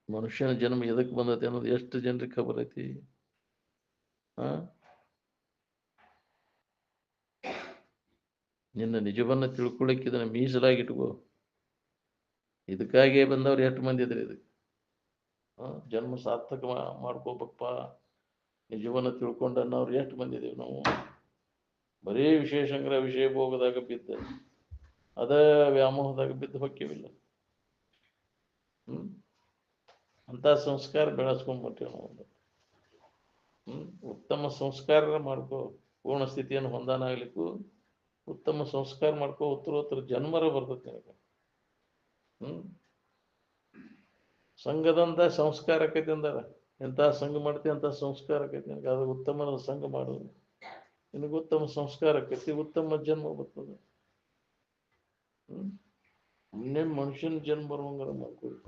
ಮನುಷ್ಯನ ಜನ್ಮ ಎದಕ್ಕೆ ಬಂದೈತಿ ಅನ್ನೋದು ಎಷ್ಟು ಜನರಿಗೆ ಖಬರ್ ಐತಿ? ನಿನ್ನ ನಿಜವನ್ನ ತಿಳ್ಕೊಳ್ಳಿಕ್ಕೆ ಇದನ್ನ ಮೀಸಲಾಗಿಟ್ಕೋ. ಇದಕ್ಕಾಗಿಯೇ ಬಂದವ್ರು ಎಷ್ಟು ಮಂದಿ ಇದ್ರಿ? ಇದಕ್ಕೆ ಜನ್ಮ ಸಾರ್ಥಕ ಮಾಡ್ಕೋಬೇಕಪ್ಪ, ನಿಜವನ್ನ ತಿಳ್ಕೊಂಡ ಅನ್ನೋರು ಎಷ್ಟು ಮಂದಿ ಇದೀವಿ ನಾವು? ಬರೀ ವಿಷಯ ಸಂಗ್ರಹ ವಿಷಯ ಭೋಗದಾಗ ಬಿದ್ದ ಅದ ವ್ಯಾಮೋಹದಾಗ ಬಿದ್ದು ಹೊಕ್ಕಿವಿಲ್ಲ. ಅಂತ ಸಂಸ್ಕಾರ ಬೆಳೆಸ್ಕೊಂಡ್ಬಿಟ್ಟೇವೆ ನಾವು. ಉತ್ತಮ ಸಂಸ್ಕಾರ ಮಾಡ್ಕೋ. ಪೂರ್ಣ ಸ್ಥಿತಿಯನ್ನು ಹೊಂದಾನಾಗ್ಲಿಕ್ಕೂ ಉತ್ತಮ ಸಂಸ್ಕಾರ ಮಾಡ್ಕೋ. ಉತ್ತರೋತ್ತರ ಜನ್ಮರ ಬರ್ತೈತಿ ನಿನಗೆ. ಸಂಘದಂತ ಸಂಸ್ಕಾರ ಆಕೈತಿ ಅಂದಾರ. ಎಂತ ಸಂಘ ಮಾಡ್ತಿ ಅಂತ ಸಂಸ್ಕಾರ ಆಕೈತಿ ನಿನಗೆ. ಅದು ಉತ್ತಮ ಸಂಘ ಮಾಡೋದು ನಿನಗೆ ಉತ್ತಮ ಸಂಸ್ಕಾರ ಆಕೈತಿ, ಉತ್ತಮ ಜನ್ಮ ಬರ್ತದೆ. ಇನ್ನೇನ್ ಮನುಷ್ಯನ ಜನ್ಮ ಬರುವಂಗಾರ ಮಾಡ್ಕೊಳ್ಪ.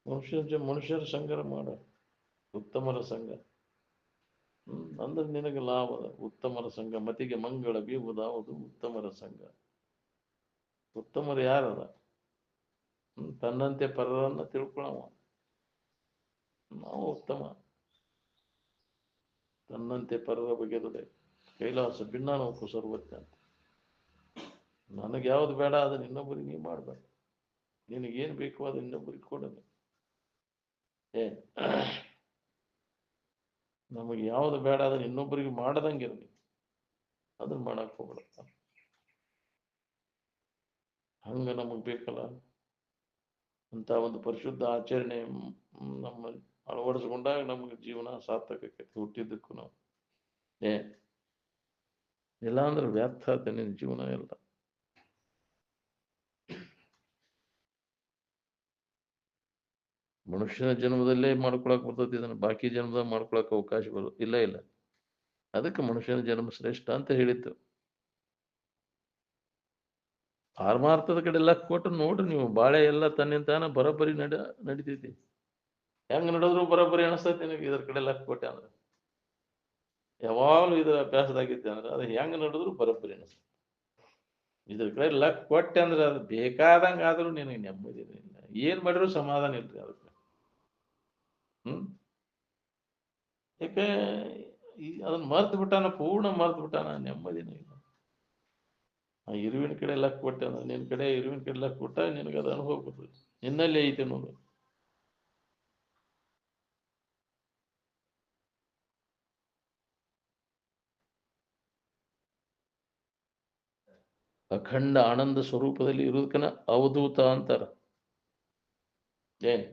ಮನುಷ್ಯರ ಸಂಘ ಮಾಡ, ಉತ್ತಮರ ಸಂಘ. ಅಂದ್ರೆ ನಿನಗೆ ಲಾಭ ಅದ. ಉತ್ತಮರ ಸಂಘ ಮತಿಗೆ ಮಂಗಳ ಬೀವುದಾವುದು ಉತ್ತಮರ ಸಂಘ. ಉತ್ತಮರು ಯಾರದ? ತನ್ನಂತೆ ಪರರನ್ನ ತಿಳ್ಕೊಳವ. ನಾವು ಉತ್ತಮ. ತನ್ನಂತೆ ಪರರ ಬಗೆದುಡೆ ಕೈಲಾಸ ಭಿನ್ನಾನೋಕು ಸರ್ವಜ್ಞ ಅಂತ. ನನಗೆ ಯಾವ್ದು ಬೇಡ ಅದನ್ನ ಇನ್ನೊಬ್ಬರಿಗೆ ನೀ ಮಾಡಬೇಡ. ನಿನಗೇನು ಬೇಕು ಅದನ್ನ ಇನ್ನೊಬ್ಬರಿಗೆ ಕೊಡೋದು. ಏ ನಮಗೆ ಯಾವ್ದು ಬೇಡ ಅದನ್ನ ಇನ್ನೊಬ್ಬರಿಗೆ ಮಾಡದಂಗಿರಲಿ, ಅದನ್ನ ಮಾಡಕ್ ಹೋಗ್ಬೇಡ. ಹಂಗ ನಮಗ್ ಬೇಕಲ್ಲ ಅಂತ ಒಂದು ಪರಿಶುದ್ಧ ಆಚರಣೆ ನಮ್ಮ ಅಳವಡಿಸ್ಕೊಂಡಾಗ ನಮಗೆ ಜೀವನ ಸಾರ್ಥಕತೆ. ಹುಟ್ಟಿದ್ದಕ್ಕೂ ನಾವು ಏ ಇಲ್ಲ ಅಂದ್ರೆ ವ್ಯರ್ಥ ಆತ ನಿನ್ನ ಜೀವನ ಎಲ್ಲ. ಮನುಷ್ಯನ ಜನ್ಮದಲ್ಲೇ ಮಾಡ್ಕೊಳಕ್ ಬರ್ತೈತಿ, ಇದನ್ನ ಬಾಕಿ ಜನ್ಮದಾಗ ಮಾಡ್ಕೊಳಕ್ ಅವಕಾಶ ಬರೋದು ಇಲ್ಲ. ಇಲ್ಲ, ಅದಕ್ಕೆ ಮನುಷ್ಯನ ಜನ್ಮ ಶ್ರೇಷ್ಠ ಅಂತ ಹೇಳಿತ್ತು. ಪಾರಮಾರ್ಥದ ಕಡೆ ಎಲ್ಲ ಕೊಟ್ಟು ನೋಡ್ರಿ ನೀವು, ಬಾಳೆ ಎಲ್ಲ ತನ್ನಿಂತಾನ ಬರೋಬ್ಬರಿ ನಡಿತೈತಿ. ಹೆಂಗ್ ನಡೆದ್ರು ಬರೋಬ್ಬರಿ ಅನಿಸ್ತೈತಿ ನಿನಗೆ ಇದ್ರ ಕಡೆ ಎಲ್ಲ ಕೊಟ್ಟೆ ಅಂದ್ರೆ. ಯಾವಾಗಲೂ ಇದ್ರ ಅಭ್ಯಾಸದಾಗಿತ್ತೆ ಅಂದ್ರೆ ಅದು ಹೆಂಗ್ ನಡೆದ್ರು ಬರೋಬ್ಬರಿ ಅನಿಸ್ತೈತಿ. ಇದ್ರ ಕಡೆ ಲಕ್ ಕೊಟ್ಟೆ ಅಂದ್ರೆ ಅದು ಬೇಕಾದಂಗ ಆದ್ರೂ ನಿನಗೆ ನೆಮ್ಮದಿ ಇಲ್ಲ, ಏನ್ ಮಾಡಿದ್ರು ಸಮಾಧಾನ ಇಲ್ರಿ ಅದಕ್ಕೆ. ಯಾಕೆ ಅದನ್ನ ಮರ್ತು ಬಿಟ್ಟಾನ, ಪೂರ್ಣ ಮರ್ತು ಬಿಟ್ಟಾನ, ನೆಮ್ಮದಿನೇ ಇಲ್ಲ. ಆ ಇರುವಿನ ಕಡೆ ಲಕ್ ಕೊಟ್ಟೆ ಅಂದ್ರೆ ನಿನ್ ಕಡೆ ಇರುವಿನ ಕಡೆ ಲಕ್ ಕೊಟ್ಟ ನಿನಗೆ ಅದು ಅನುಭವ ಬರ್ತದೆ, ನಿನ್ನಲ್ಲಿ ಐತೆ ನೋಡು. ಅಖಂಡ ಆನಂದ ಸ್ವರೂಪದಲ್ಲಿ ಇರುವುದಕ್ಕನ ಅವಧೂತ ಅಂತಾರ. ಏನ್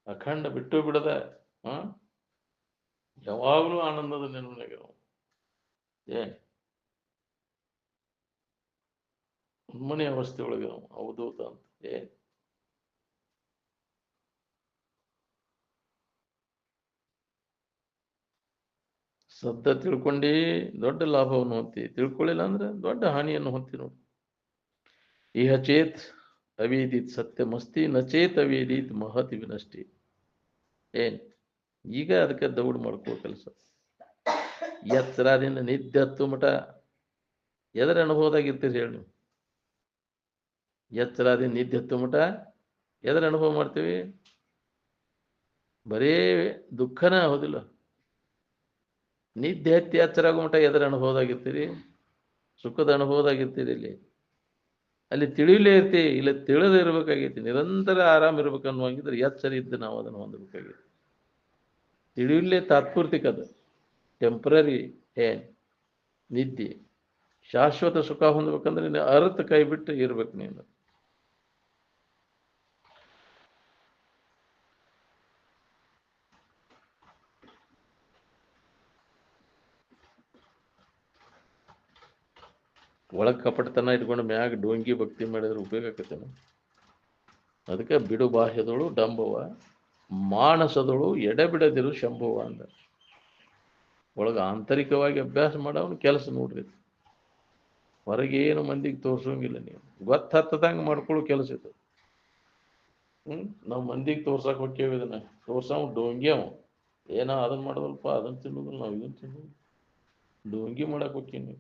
ಅಖಂಡ ಬಿಟ್ಟು ಬಿಡದ ಯಾವಾಗಲೂ ಆನಂದದ ನೆನಪಿನಾಗ ಏನ್ ಉನ್ಮನೆ ಅವಸ್ಥೆ ಒಳಗೆ ಅವಧೂತ ಅಂತ. ಏನ್ ಸದ್ದ ತಿಳ್ಕೊಂಡಿ ದೊಡ್ಡ ಲಾಭವನ್ನು ಹೊಂತಿ, ತಿಳ್ಕೊಳ್ಳಿಲ್ಲ ಅಂದ್ರೆ ದೊಡ್ಡ ಹಾನಿಯನ್ನು ಹೊಂತಿ ನೋಡಿ. ಇಹ ಚೇತ್ ಅವೇದಿತ್ ಸತ್ಯಮಸ್ತಿ ನಚೇತ್ ಅವೇದಿತ್ ಮಹತಿ ವಿನಷ್ಟಿ. ಏನ್ ಈಗ ಅದಕ್ಕೆ ದೌಡ್ ಮಾಡ್ಕೋ ಕೆಲಸ. ಎತ್ತರದಿಂದ ನಿದ್ದೆ ಹತ್ತು ಮಠ ಎದರ ಅನುಭವದಾಗ ಇರ್ತೀರಿ ಹೇಳಿ ನೀವು? ಎತ್ತರದಿಂದ ನಿದ್ದೆ ಹತ್ತು ಮಠ ಎದರ ಅನುಭವ ಮಾಡ್ತೀವಿ? ಬರೇ ದುಃಖನ ಆಗೋದಿಲ್ಲ. ನಿದ್ದೆ ಹತ್ತಿ ಎಚ್ಚರ ಆಗೋ ಮಠ ಎದರ ಅನುಭವದಾಗಿರ್ತೀರಿ? ಸುಖದ ಅನುಭವದಾಗಿರ್ತೀರಿ. ಅಲ್ಲಿ ತಿಳಿಲೇ ಇರ್ತಿ, ಇಲ್ಲ ತಿಳಿದೇ ಇರ್ಬೇಕಾಗೈತಿ. ನಿರಂತರ ಆರಾಮ್ ಇರ್ಬೇಕನ್ನುವಂಗಿದ್ರೆ ಎಚ್ಚರ ಇದ್ದು ನಾವು ಅದನ್ನು ಹೊಂದಬೇಕಾಗೈತಿ. ತಿಳಿಯಲೇ ತಾತ್ಪೂರ್ತಿಕ, ಅದು ಟೆಂಪ್ರರಿ. ಏನ್ ನಿದ್ದೆ ಶಾಶ್ವತ ಸುಖ ಹೊಂದಬೇಕಂದ್ರೆ ನೀನು ಅರ್ಥ ಕೈ ಬಿಟ್ಟು ಇರ್ಬೇಕು. ನೀನು ಒಳಗ್ ಕಪಟತನ ಇಟ್ಕೊಂಡು ಮ್ಯಾಗ ಡೋಂಗಿ ಭಕ್ತಿ ಮಾಡಿದ್ರೆ ಉಪಯೋಗ ಆಕತ್ತೇನ? ಅದಕ್ಕೆ ಬಿಡು ಬಾಹ್ಯದಳು ಡಂಬವ, ಮಾನಸದಳು ಎಡೆಬಿಡದಿರು ಶಂಭುವ ಅಂದ. ಒಳಗ ಆಂತರಿಕವಾಗಿ ಅಭ್ಯಾಸ ಮಾಡವನು ಕೆಲಸ ನೋಡ್ರಿ. ಹೊರಗೇನು ಮಂದಿಗೆ ತೋರ್ಸೋಂಗಿಲ್ಲ. ನೀವು ಗೊತ್ತದಂಗೆ ಮಾಡ್ಕೊಳ್ಳೋ ಕೆಲಸ ಇದು. ನಾವು ಮಂದಿಗೆ ತೋರ್ಸಕ್ ಹೋಗ್ತೇವೆ, ಇದನ್ನ ತೋರ್ಸವ್ ಡೋಂಗಿ ಅವ. ಏನೋ ಅದನ್ನ ಮಾಡೋದಲ್ಪ, ಅದನ್ನ ತಿನ್ನೋದಿಲ್ಲ, ನಾವು ಇದನ್ನ ತಿನ್ನೋದು, ಡೋಂಗಿ ಮಾಡಕ್ ಹೋಗ್ತೀನಿ.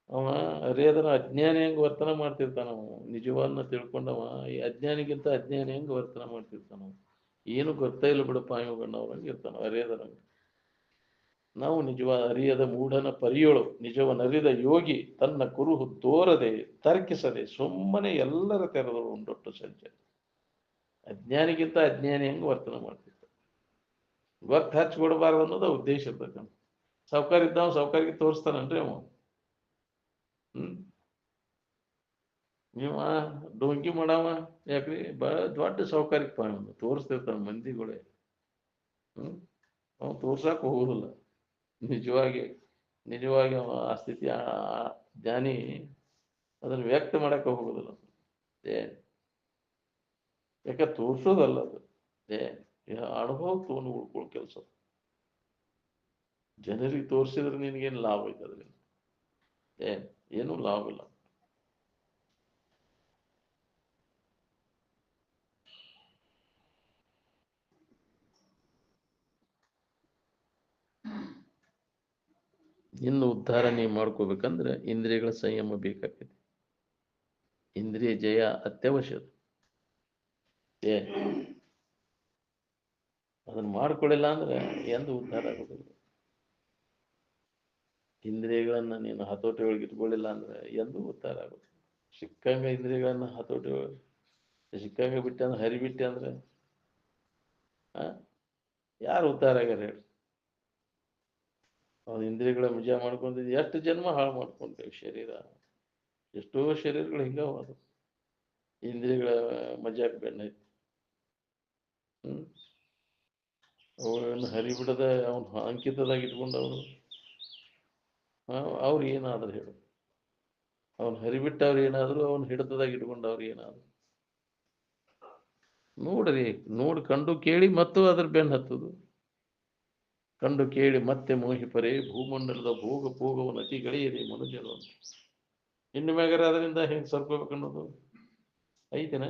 ಅವ ಅರಿಯದನ ಅಜ್ಞಾನಿ ಹೆಂಗ್ ವರ್ತನ ಮಾಡ್ತಿರ್ತಾನ, ನಿಜವನ್ನ ತಿಳ್ಕೊಂಡವ ಈ ಅಜ್ಞಾನಿಗಿಂತ ಅಜ್ಞಾನಿ ಹೆಂಗ್ ವರ್ತನ ಮಾಡ್ತಿರ್ತಾನ. ಏನು ಗೊತ್ತೇ ಇಲ್ಲ ಬಿಡಪ್ಪ ಇವ್ಗಣ್ಣವ್ರಂಗೆ ಇರ್ತಾನ ಅರಿಯದನಂಗೆ. ನಾವು ನಿಜವಾದ ಅರಿಯದ ಮೂಢನ ಪರಿಯೋಳು, ನಿಜವನರಿದ ಯೋಗಿ ತನ್ನ ಕುರುಹು ತೋರದೆ ತರ್ಕಿಸದೆ ಸುಮ್ಮನೆ ಎಲ್ಲರ ತೆರೆದಳು ಉಂಡೊಟ್ಟು ಸಂಚೆ. ಅಜ್ಞಾನಿಗಿಂತ ಅಜ್ಞಾನಿ ಹೆಂಗ್ ವರ್ತನ ಮಾಡ್ತಿರ್ತಾನೆ, ಗೊತ್ತ ಹಚ್ಕೊಡ್ಬಾರ್ದು ಅನ್ನೋದು ಉದ್ದೇಶ ಇರ್ತದೆ. ಸೌಕರ್ಯ ಇದ್ದಾವ ಸೌಕರ್ಯಕ್ಕೆ ತೋರಿಸ್ತಾನನ್ರಿ ಅವ. ನೀವ ಡೋಂಗಿ ಮಾಡವ ಯಾಕ್ರಿ? ಬಹಳ ದೊಡ್ಡ ಸೌಕರ್ಯಕ್ಕೆ ಪಾವನು ತೋರಿಸ್ತಿರ್ತಾನ ಮಂದಿಗಳೇ. ಅವ ತೋರ್ಸಕ್ ಹೋಗುದಿಲ್ಲ. ನಿಜವಾಗಿ ನಿಜವಾಗಿ ಅವ ಆ ಸ್ಥಿತಿ ಜ್ಞಾನಿ ಅದನ್ನು ವ್ಯಕ್ತ ಮಾಡಕ್ಕೆ ಹೋಗುದಿಲ್ಲ. ಏನ್ ಯಾಕೆ ತೋರ್ಸೋದಲ್ಲ ಅದು, ಅನುಭವ ತಗೊಂಡು ಉಳ್ಕೊಳ್ಳೋ ಕೆಲಸ. ಜನರಿಗೆ ತೋರಿಸಿದ್ರೆ ನಿನಗೇನು ಲಾಭ ಐತೆ ಅದರಿಂದ? ಏನೂ ಲಾಭ ಇಲ್ಲ. ಇನ್ನು ಉದ್ಧಾರ ನೀವು ಮಾಡ್ಕೋಬೇಕಂದ್ರೆ ಇಂದ್ರಿಯಗಳ ಸಂಯಮ ಬೇಕಾಗ್ತದೆ. ಇಂದ್ರಿಯ ಜಯ ಅತ್ಯವಶ್ಯ. ಏ ಅದನ್ನ ಮಾಡ್ಕೊಳ್ಳಿಲ್ಲ ಅಂದ್ರೆ ಎಂದು ಉದ್ಧಾರ ಆಗೋದಿಲ್ಲ. ಇಂದ್ರಿಯಗಳನ್ನ ನೀನು ಹತೋಟಿ ಒಳಗೆ ಇಟ್ಕೊಳ್ಳಿಲ್ಲ ಅಂದ್ರೆ ಎಂದು ಉದ್ಧಾರ ಆಗೋದಿಲ್ಲ. ಸಿಕ್ಕಂಗ ಇಂದ್ರಿಯಗಳನ್ನ ಹತೋಟಿ ಒಳಗೆ ಸಿಕ್ಕಂಗ ಬಿಟ್ಟೆ ಅಂದ್ರೆ ಹರಿಬಿಟ್ಟೆ ಅಂದ್ರೆ ಯಾರು ಉದ್ಧಾರ ಆಗ್ಯಾರ ಹೇಳಿ? ಅವ್ನ ಇಂದ್ರಿಯಗಳ ಮಜಾ ಮಾಡ್ಕೊಂಡಿದ್ದು ಎಷ್ಟು ಜನ್ಮ ಹಾಳು ಮಾಡ್ಕೊಂಡೇವಿ. ಶರೀರ ಎಷ್ಟೋ ಶರೀರಗಳು ಹಿಂಗಾವ. ಅದು ಇಂದ್ರಿಯಗಳ ಮಜಾಕ್ ಬೆನ್ನೈತಿ. ಅವನ್ನು ಹರಿಬಿಡದ ಅವನು ಅಂಕಿತದಾಗ ಇಟ್ಕೊಂಡವ್ರು ಅವ್ರು ಏನಾದ್ರು ಹೇಳು. ಅವನು ಹರಿಬಿಟ್ಟವ್ರು ಏನಾದ್ರು ಅವನು ಹಿಡಿತದಾಗ ಇಟ್ಕೊಂಡವ್ರು ಏನಾದ್ರು ನೋಡ್ರಿ. ನೋಡಿ ಕಂಡು ಕೇಳಿ ಮತ್ತು ಅದ್ರ ಬೆನ್ನು ಹತ್ತುದು. ಕಂಡು ಕೇಳಿ ಮತ್ತೆ ಮೋಹಿಪರೆ ಭೂಮಂಡಲದ ಭೋಗ ಭೋಗವನ್ನು ಅತಿ ಗಳಿಯದೆ ಮನುಜರು ಅಂತ. ಇನ್ನು ಮ್ಯಾಗಾರ ಅದರಿಂದ ಹೆಂಗೆ ಸರ್ಕೋಬೇಕನ್ನೋದು ಐತಿನ?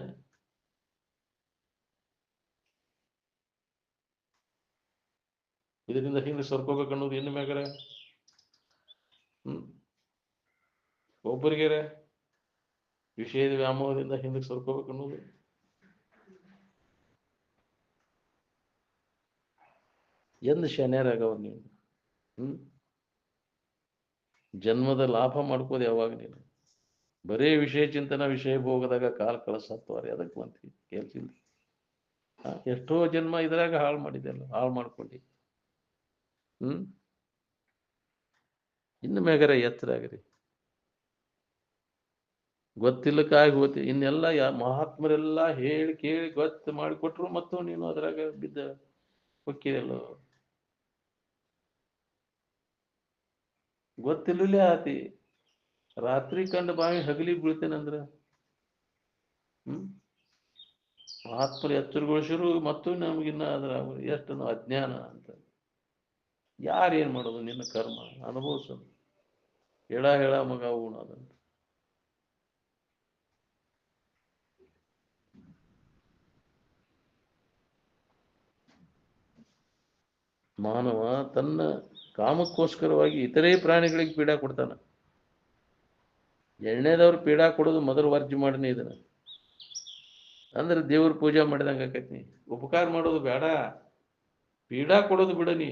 ಇದರಿಂದ ಹಿಂದೆ ಸರ್ಕೋಬೇಕನ್ನೋದು ಇನ್ನು ಮ್ಯಾಗಾರ ಒಬ್ಬರಿಗಾರ ವಿಷಯದ ವ್ಯಾಮೋಹದಿಂದ ಹಿಂದಕ್ಕೆ ಸರ್ಕೋಬೇಕನ್ನೋದು ಎಂದು ಶನ್ಯರಾಗವ್ರು ನೀವು. ಜನ್ಮದ ಲಾಭ ಮಾಡ್ಕೋದು ಯಾವಾಗ ನೀನು? ಬರೇ ವಿಷಯ ಚಿಂತನ ವಿಷಯ ಭೋಗದಾಗ ಕಾಲ ಕಳಸತ್ವಾರಿ ಅದಕ್ಕೆ ಬಂತಿ ಕೇಳ್ತಿಲ್ಲ. ಎಷ್ಟೋ ಜನ್ಮ ಇದ್ರಾಗ ಹಾಳು ಮಾಡಿದೆಲ್ಲ, ಹಾಳು ಮಾಡ್ಕೊಂಡು. ಇನ್ನು ಮ್ಯಾಗರ ಎತ್ತರ ಆಗ್ರಿ. ಗೊತ್ತಿಲ್ಲಕ್ಕಾಗಿ ಹೋತಿ. ಇನ್ನೆಲ್ಲ ಮಹಾತ್ಮರೆಲ್ಲ ಹೇಳಿ ಕೇಳಿ ಗೊತ್ತು ಮಾಡಿಕೊಟ್ರು ಮತ್ತು ನೀನು ಅದ್ರಾಗ ಬಿದ್ದ ಹೊಕ್ಕಿರಲ್ಲೋ. ಗೊತ್ತಿಲ್ಲಲೇ ಆತಿ. ರಾತ್ರಿ ಕಂಡು ಬಾವಿ ಹಗಲಿ ಬೀಳ್ತೇನಂದ್ರ ಮಹಾತ್ಮರು ಎಚ್ಚರಗೊಳಿಸಿರು ಮತ್ತು ನಮಗಿನ್ನ ಅದ್ರ ಎಷ್ಟು ಅಜ್ಞಾನ ಅಂತ. ಯಾರೇನ್ ಮಾಡೋದು? ನಿನ್ನ ಕರ್ಮ ಅನುಭವಿಸೋದು. ಹೇಳ ಮಗ ಉಣದಂತ. ಮಾನವ ತನ್ನ ಕಾಮಕ್ಕೋಸ್ಕರವಾಗಿ ಇತರೆ ಪ್ರಾಣಿಗಳಿಗೆ ಪೀಡಾ ಕೊಡ್ತಾನ. ಎಣ್ಣೆದವ್ರು ಪೀಡಾ ಕೊಡೋದು ಮೊದಲು ವರ್ಜ್ಯ ಮಾಡಿನೇ ಇದನ್ನ. ಅಂದ್ರೆ ದೇವ್ರ ಪೂಜೆ ಮಾಡಿದಂಗ ಆಕೈತಿ. ಉಪಕಾರ ಮಾಡೋದು ಬೇಡ, ಪೀಡಾ ಕೊಡೋದು ಬಿಡನಿ.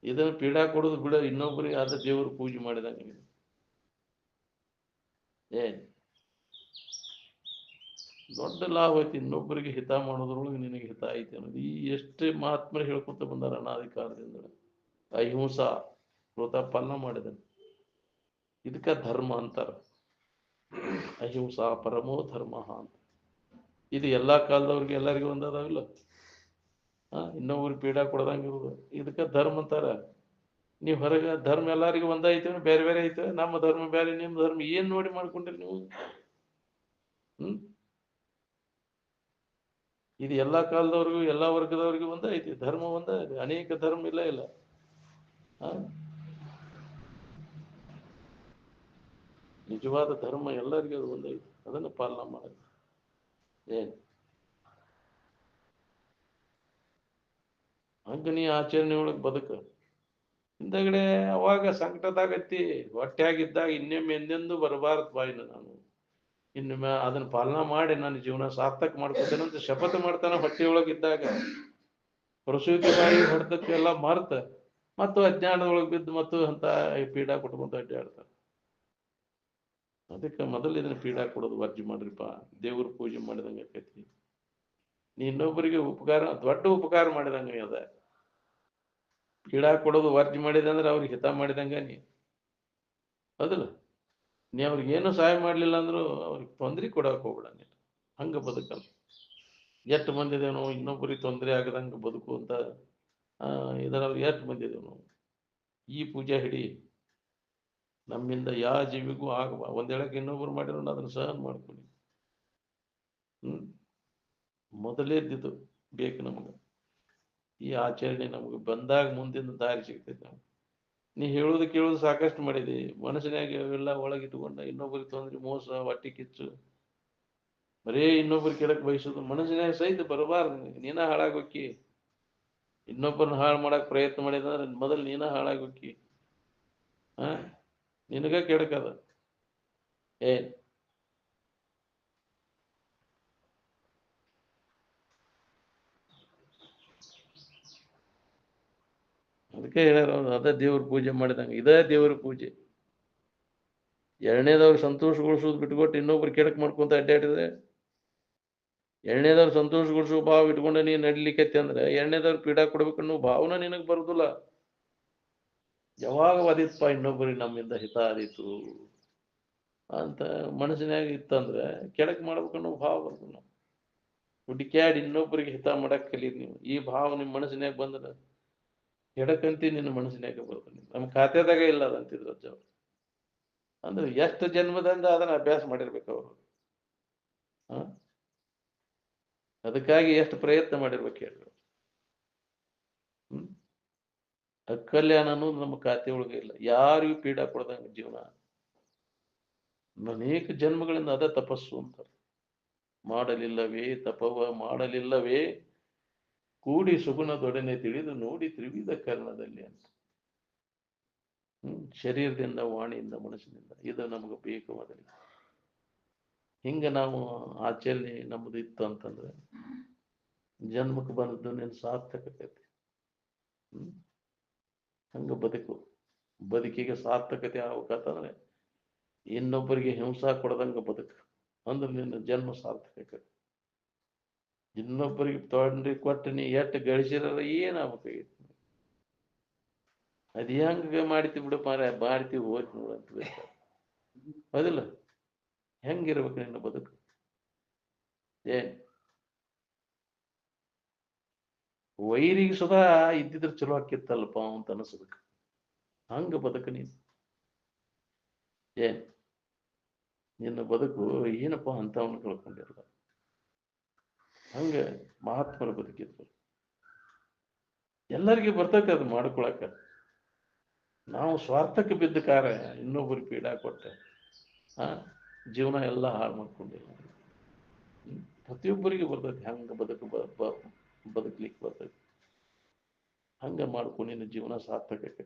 ಇದನ್ನ ಪೀಡಾ ಕೊಡೋದು ಬಿಡ, ಇನ್ನೊಬ್ಬರಿಗೆ ಆದ ದೇವ್ರ ಪೂಜೆ ಮಾಡಿದಂಗ. ದೊಡ್ಡ ಲಾಭ ಐತಿ. ಇನ್ನೊಬ್ಬರಿಗೆ ಹಿತ ಮಾಡೋದ್ರೊಳಗೆ ನಿನಗೆ ಹಿತ ಐತಿ ಅನ್ನೋದು ಈ ಎಷ್ಟೇ ಮಹಾತ್ಮರು ಹೇಳ್ಕೊತ ಬಂದಾರ ಅನಾಧಿಕಾರದಿಂದ. ಅಹಿಂಸಾ ವೃತಪನ್ನ ಮಾಡಿದನು. ಇದಕ್ಕ ಧರ್ಮ ಅಂತಾರ. ಅಹಿಂಸಾ ಪರಮೋ ಧರ್ಮ ಅಂತ. ಇದು ಎಲ್ಲಾ ಕಾಲದವ್ರಿಗೆ ಎಲ್ಲರಿಗೂ ಒಂದಾದಾವಿಲ್ಲ. ಇನ್ನೊಬ್ರಿಗೆ ಪೀಡಾ ಕೊಡದಂಗಿರುವುದು ಇದಕ್ಕ ಧರ್ಮ ಅಂತಾರ. ನೀವು ಹೊರಗೆ ಧರ್ಮ ಎಲ್ಲರಿಗೂ ಒಂದಾಯ್ತೇವೆ, ಬೇರೆ ಬೇರೆ ಐತೆ. ನಮ್ಮ ಧರ್ಮ ಬೇರೆ, ನಿಮ್ಮ ಧರ್ಮ ಏನ್ ನೋಡಿ ಮಾಡ್ಕೊಂಡ್ರಿ ನೀವು? ಇದು ಎಲ್ಲಾ ಕಾಲದವ್ರಿಗೂ ಎಲ್ಲಾ ವರ್ಗದವ್ರಿಗೂ ಒಂದೇ ಐತಿ. ಧರ್ಮ ಒಂದೇ ಇದೆ, ಅನೇಕ ಧರ್ಮ ಇಲ್ಲ. ನಿಜವಾದ ಧರ್ಮ ಎಲ್ಲರಿಗೂ ಅದು ಒಂದೇ ಐತಿ. ಅದನ್ನು ಪಾಲನೆ ಮಾಡಿ ಹಂಗ ನೀ ಆಚರಣೆ ಒಳಗೆ ಬದುಕ. ಹಿಂದಗಡೆ ಅವಾಗ ಸಂಕಟದಾಗತ್ತಿ ಹೊಟ್ಟೆಯಾಗಿದ್ದಾಗ ಇನ್ನೊಮ್ಮೆ ಎಂದೆಂದು ಬರಬಾರದು ಬಾಯಿನ ನಾನು. ಇನ್ನೊಮ್ಮೆ ಅದನ್ನ ಪಾಲನಾ ಮಾಡಿ ನನ್ನ ಜೀವನ ಸಾರ್ಥಕ ಮಾಡ್ಕೊತೇನೆ ಅಂತ ಶಪಥ ಮಾಡ್ತಾನ. ಹೊಟ್ಟೆಯೊಳಗಿದ್ದಾಗ ಪ್ರಸೂತಿ ಬಾಯಿ ಹೊಡೆದಕ್ಕೆಲ್ಲ ಮರ್ತ ಮತ್ತು ಅಜ್ಞಾನದೊಳಗೆ ಬಿದ್ದು ಮತ್ತು ಅಂತ ಪೀಡಾ ಕೊಟ್ಕೊಂತ ಅಡ್ಡಾಡ್ತಾರ. ಅದಕ್ಕೆ ಮೊದಲು ಇದನ್ನ ಪೀಡಾ ಕೊಡೋದು ವರ್ಜ್ಯ ಮಾಡ್ರಿಪ್ಪ. ದೇವ್ರ ಪೂಜೆ ಮಾಡಿದಂಗೆ ಆಕೈತಿ. ನೀ ಇನ್ನೊಬ್ಬರಿಗೆ ಉಪಕಾರ, ದೊಡ್ಡ ಉಪಕಾರ ಮಾಡಿದಂಗೆ ಅದ. ಪೀಡಾ ಕೊಡೋದು ವರ್ಜ್ಯ ಮಾಡಿದೆ ಅಂದ್ರೆ ಅವ್ರಿಗೆ ಹಿತ ಮಾಡಿದಂಗ ನೀ. ಅದಲ್ಲ, ನೀ ಅವ್ರಿಗೆ ಏನು ಸಹಾಯ ಮಾಡ್ಲಿಲ್ಲ ಅಂದ್ರು ಅವ್ರಿಗೆ ತೊಂದರೆ ಕೊಡಕ್ ಹೋಗ್ಬೇಡ. ನೀನು ಹಂಗ ಬದುಕಲ್ಲ. ಎಷ್ಟು ಮಂದಿದೇವ್ ನಾವು ಇನ್ನೊಬ್ಬರಿಗೆ ತೊಂದರೆ ಆಗದಂಗ ಬದುಕು ಅಂತ. ಇದರಲ್ಲಿ ಎಷ್ಟು ಮಂದಿದೇವ್ ನಾವು. ಈ ಪೂಜೆ ಹಿಡಿ. ನಮ್ಮಿಂದ ಯಾವ ಜೀವಿಗೂ ಆಗಬ. ಒಂದೇಳಕ್ಕೆ ಇನ್ನೊಬ್ರು ಮಾಡಿರೋ ಅದನ್ನ ಸಹನ ಮಾಡ್ಕೊಳ್ಳಿ. ಮೊದಲೇದಿದ್ದು ಬೇಕು ನಮ್ಗೆ. ಈ ಆಚರಣೆ ನಮ್ಗೆ ಬಂದಾಗ ಮುಂದಿನ ದಾರಿ ಸಿಗ್ತೈತೆ. ನಾವು ನೀ ಹೇಳೋದು ಕೇಳೋದು ಸಾಕಷ್ಟು ಮಾಡಿದಿ. ಮನಸ್ಸಿನಾಗ ಅವೆಲ್ಲ ಒಳಗಿಟ್ಟುಕೊಂಡ ಇನ್ನೊಬ್ಬರಿಗೆ ತೊಂದ್ರೆ, ಮೋಸ, ಹೊಟ್ಟಿ ಕಿಚ್ಚು, ಬರೇ ಇನ್ನೊಬ್ರು ಕೆಡಕ್ ಬಯಸೋದು ಮನಸ್ಸಿನಾಗ ಸಹಿತ ಬರಬಾರ್ದು. ನೀನ ಹಾಳಾಗೋಕ್ಕಿ. ಇನ್ನೊಬ್ಬರನ್ನ ಹಾಳು ಮಾಡಕ್ ಪ್ರಯತ್ನ ಮಾಡಿದಂದ್ರೆ ಮೊದಲು ನೀನ ಹಾಳಾಗೋಕ್ಕಿ. ನಿನಗ ಕೆಡಕದ. ಅದಕ್ಕೆ ಹೇಳ್ಯಾರ ಅವ್ರು, ಅದೇ ದೇವ್ರ ಪೂಜೆ ಮಾಡಿದಂಗೆ, ಇದೇ ದೇವ್ರ ಪೂಜೆ. ಎರಡನೇದವ್ರು ಸಂತೋಷಗೊಳಿಸೋದು ಬಿಟ್ಕೊಟ್ಟು ಇನ್ನೊಬ್ರು ಕೆಡಕ್ ಮಾಡ್ಕೊಂತ ಅಡ್ಡಾಡಿದ್ರೆ, ಎರಡನೇದವ್ರು ಸಂತೋಷಗೊಳಿಸೋ ಭಾವ ಇಟ್ಕೊಂಡು ನೀನ್ ನಡಿಲಿಕ್ಕೆ ಅಂದ್ರೆ ಎರಡನೇದವ್ರು ಪೀಡಾ ಕೊಡ್ಬೇಕನ್ನೋ ಭಾವನ ನಿನಗ್ ಬರುದಿಲ್ಲ. ಯಾವಾಗ ಒದಿತ್ಪ ಇನ್ನೊಬ್ಬರಿಗೆ ನಮ್ಮಿಂದ ಹಿತ ಆದೀತು ಅಂತ ಮನಸ್ಸಿನಾಗ ಇತ್ತಂದ್ರೆ ಕೆಡಕ್ ಮಾಡ್ಬೇಕನ್ನೋ ಭಾವ ಬರುದಿಲ್ಲ. ಹುಡುಕ್ಯಾಡಿ ಇನ್ನೊಬ್ಬರಿಗೆ ಹಿತ ಮಾಡಕ್ ಕಲೀರಿ ನೀವು. ಈ ಭಾವ ನಿಮ್ ಮನಸ್ಸಿನಾಗ ಬಂದ್ರೆ ಕೆಡಕಂತಿ ನಿನ್ನ ಮನಸ್ಸಿನಾಗ ಬರ್ತದೆ. ನಮ್ಮ ಖಾತೆದಾಗ ಇಲ್ಲ ಅದಂತಿದ್ರು ಅಜ್ಜ ಅವ್ರು. ಅಂದ್ರೆ ಎಷ್ಟು ಜನ್ಮದಿಂದ ಅದನ್ನ ಅಭ್ಯಾಸ ಮಾಡಿರ್ಬೇಕು ಅವರು. ಅದಕ್ಕಾಗಿ ಎಷ್ಟು ಪ್ರಯತ್ನ ಮಾಡಿರ್ಬೇಕು ಹೇಳ್ರಿ. ಅಕಲ್ಯಾಣ ಅನ್ನೋದು ನಮ್ಮ ಖಾತೆ ಒಳಗೆ ಇಲ್ಲ. ಯಾರಿಗೂ ಪೀಡಾ ಕೊಡದಂಗ ಜೀವನ. ಅನೇಕ ಜನ್ಮಗಳಿಂದ ಅದ ತಪಸ್ಸು ಅಂತ. ಮಾಡಲಿಲ್ಲವೇ ತಪವ ಮಾಡಲಿಲ್ಲವೇ, ಕೂಡಿ ಸುಗುಣದೊಡನೆ ತಿಳಿದು ನೋಡಿ ತ್ರಿವಿಧ ಕರ್ಣದಲ್ಲಿ ಅಂತ. ಶರೀರದಿಂದ, ವಾಣಿಯಿಂದ, ಮನಸ್ಸಿನಿಂದ ಇದು ನಮಗೆ ಬೇಕು ಮೊದಲಿಗೆ. ಹಿಂಗ ನಾವು ಆಚರಣೆ ನಮ್ದು ಇತ್ತು ಅಂತಂದ್ರೆ ಜನ್ಮಕ್ಕೆ ಬಂದದ್ದು ನೀನು ಸಾರ್ಥಕತೆ. ಹಂಗ ಬದುಕಿಗೆ ಸಾರ್ಥಕತೆ ಆಗ್ಬೇಕಂತಂದ್ರೆ ಇನ್ನೊಬ್ಬರಿಗೆ ಹಿಂಸಾ ಕೊಡದಂಗ ಬದುಕು ಅಂದ್ರೆ ನಿನ್ನ ಜನ್ಮ ಸಾರ್ಥಕತೆ. ಇನ್ನೊಬ್ಬರಿಗೆ ತೊಂದ್ರೆ ಕೊಟ್ಟು ನೀ ಎಷ್ಟು ಗಳಿಸಿರಲ್ಲ ಏನಾಗ್ಬೇಕಾಗಿತ್ತು. ಅದ್ ಹೆಂಗ ಮಾಡ್ತೀವಿ ಬಿಡು ಮಾರ, ಮಾಡ್ತೀವಿ ಹೋಗಿ ನೋಡಂತ ಬೇಕು. ಹೌದಿಲ್ಲ? ಹೆಂಗಿರ್ಬೇಕು ನಿನ್ನ ಬದುಕು? ಏನ್ ವೈರಿಗೆ ಸುಧಾ ಇದ್ದಿದ್ರೆ ಚಲೋ ಆಕಿತ್ತಲ್ಲಪ್ಪ ಅಂತ ಅನಿಸ್ಬೇಕು. ಹಂಗ ಬದುಕು ನೀನು. ಏನ್ ನಿನ್ನ ಬದುಕು ಏನಪ್ಪಾ ಅಂತವನ್ನ ಕಳ್ಕೊಂಡಿರಲ್ಲ. ಹಂಗ ಮಹಾತ್ಮರ ಬದುಕಿದ್ರು. ಎಲ್ಲರಿಗೂ ಬರ್ತೈತೆ ಅದು ಮಾಡ್ಕೊಳಕ. ನಾವು ಸ್ವಾರ್ಥಕ್ಕೆ ಬಿದ್ದ ಕಾರ ಇನ್ನೊಬ್ಬರಿಗೆ ಪೀಡಾ ಕೊಟ್ಟೆ ಜೀವನ ಎಲ್ಲ ಹಾಳು ಮಾಡ್ಕೊಂಡಿಲ್ಲ. ಪ್ರತಿಯೊಬ್ಬರಿಗೆ ಬರ್ತೈತಿ ಹಂಗ ಬದುಕ್ಲಿಕ್ಕೆ ಬರ್ತೈತಿ. ಹಂಗ ಮಾಡ್ಕೊಂಡು ನಿನ್ನ ಜೀವನ ಸಾರ್ಥಕತೆ.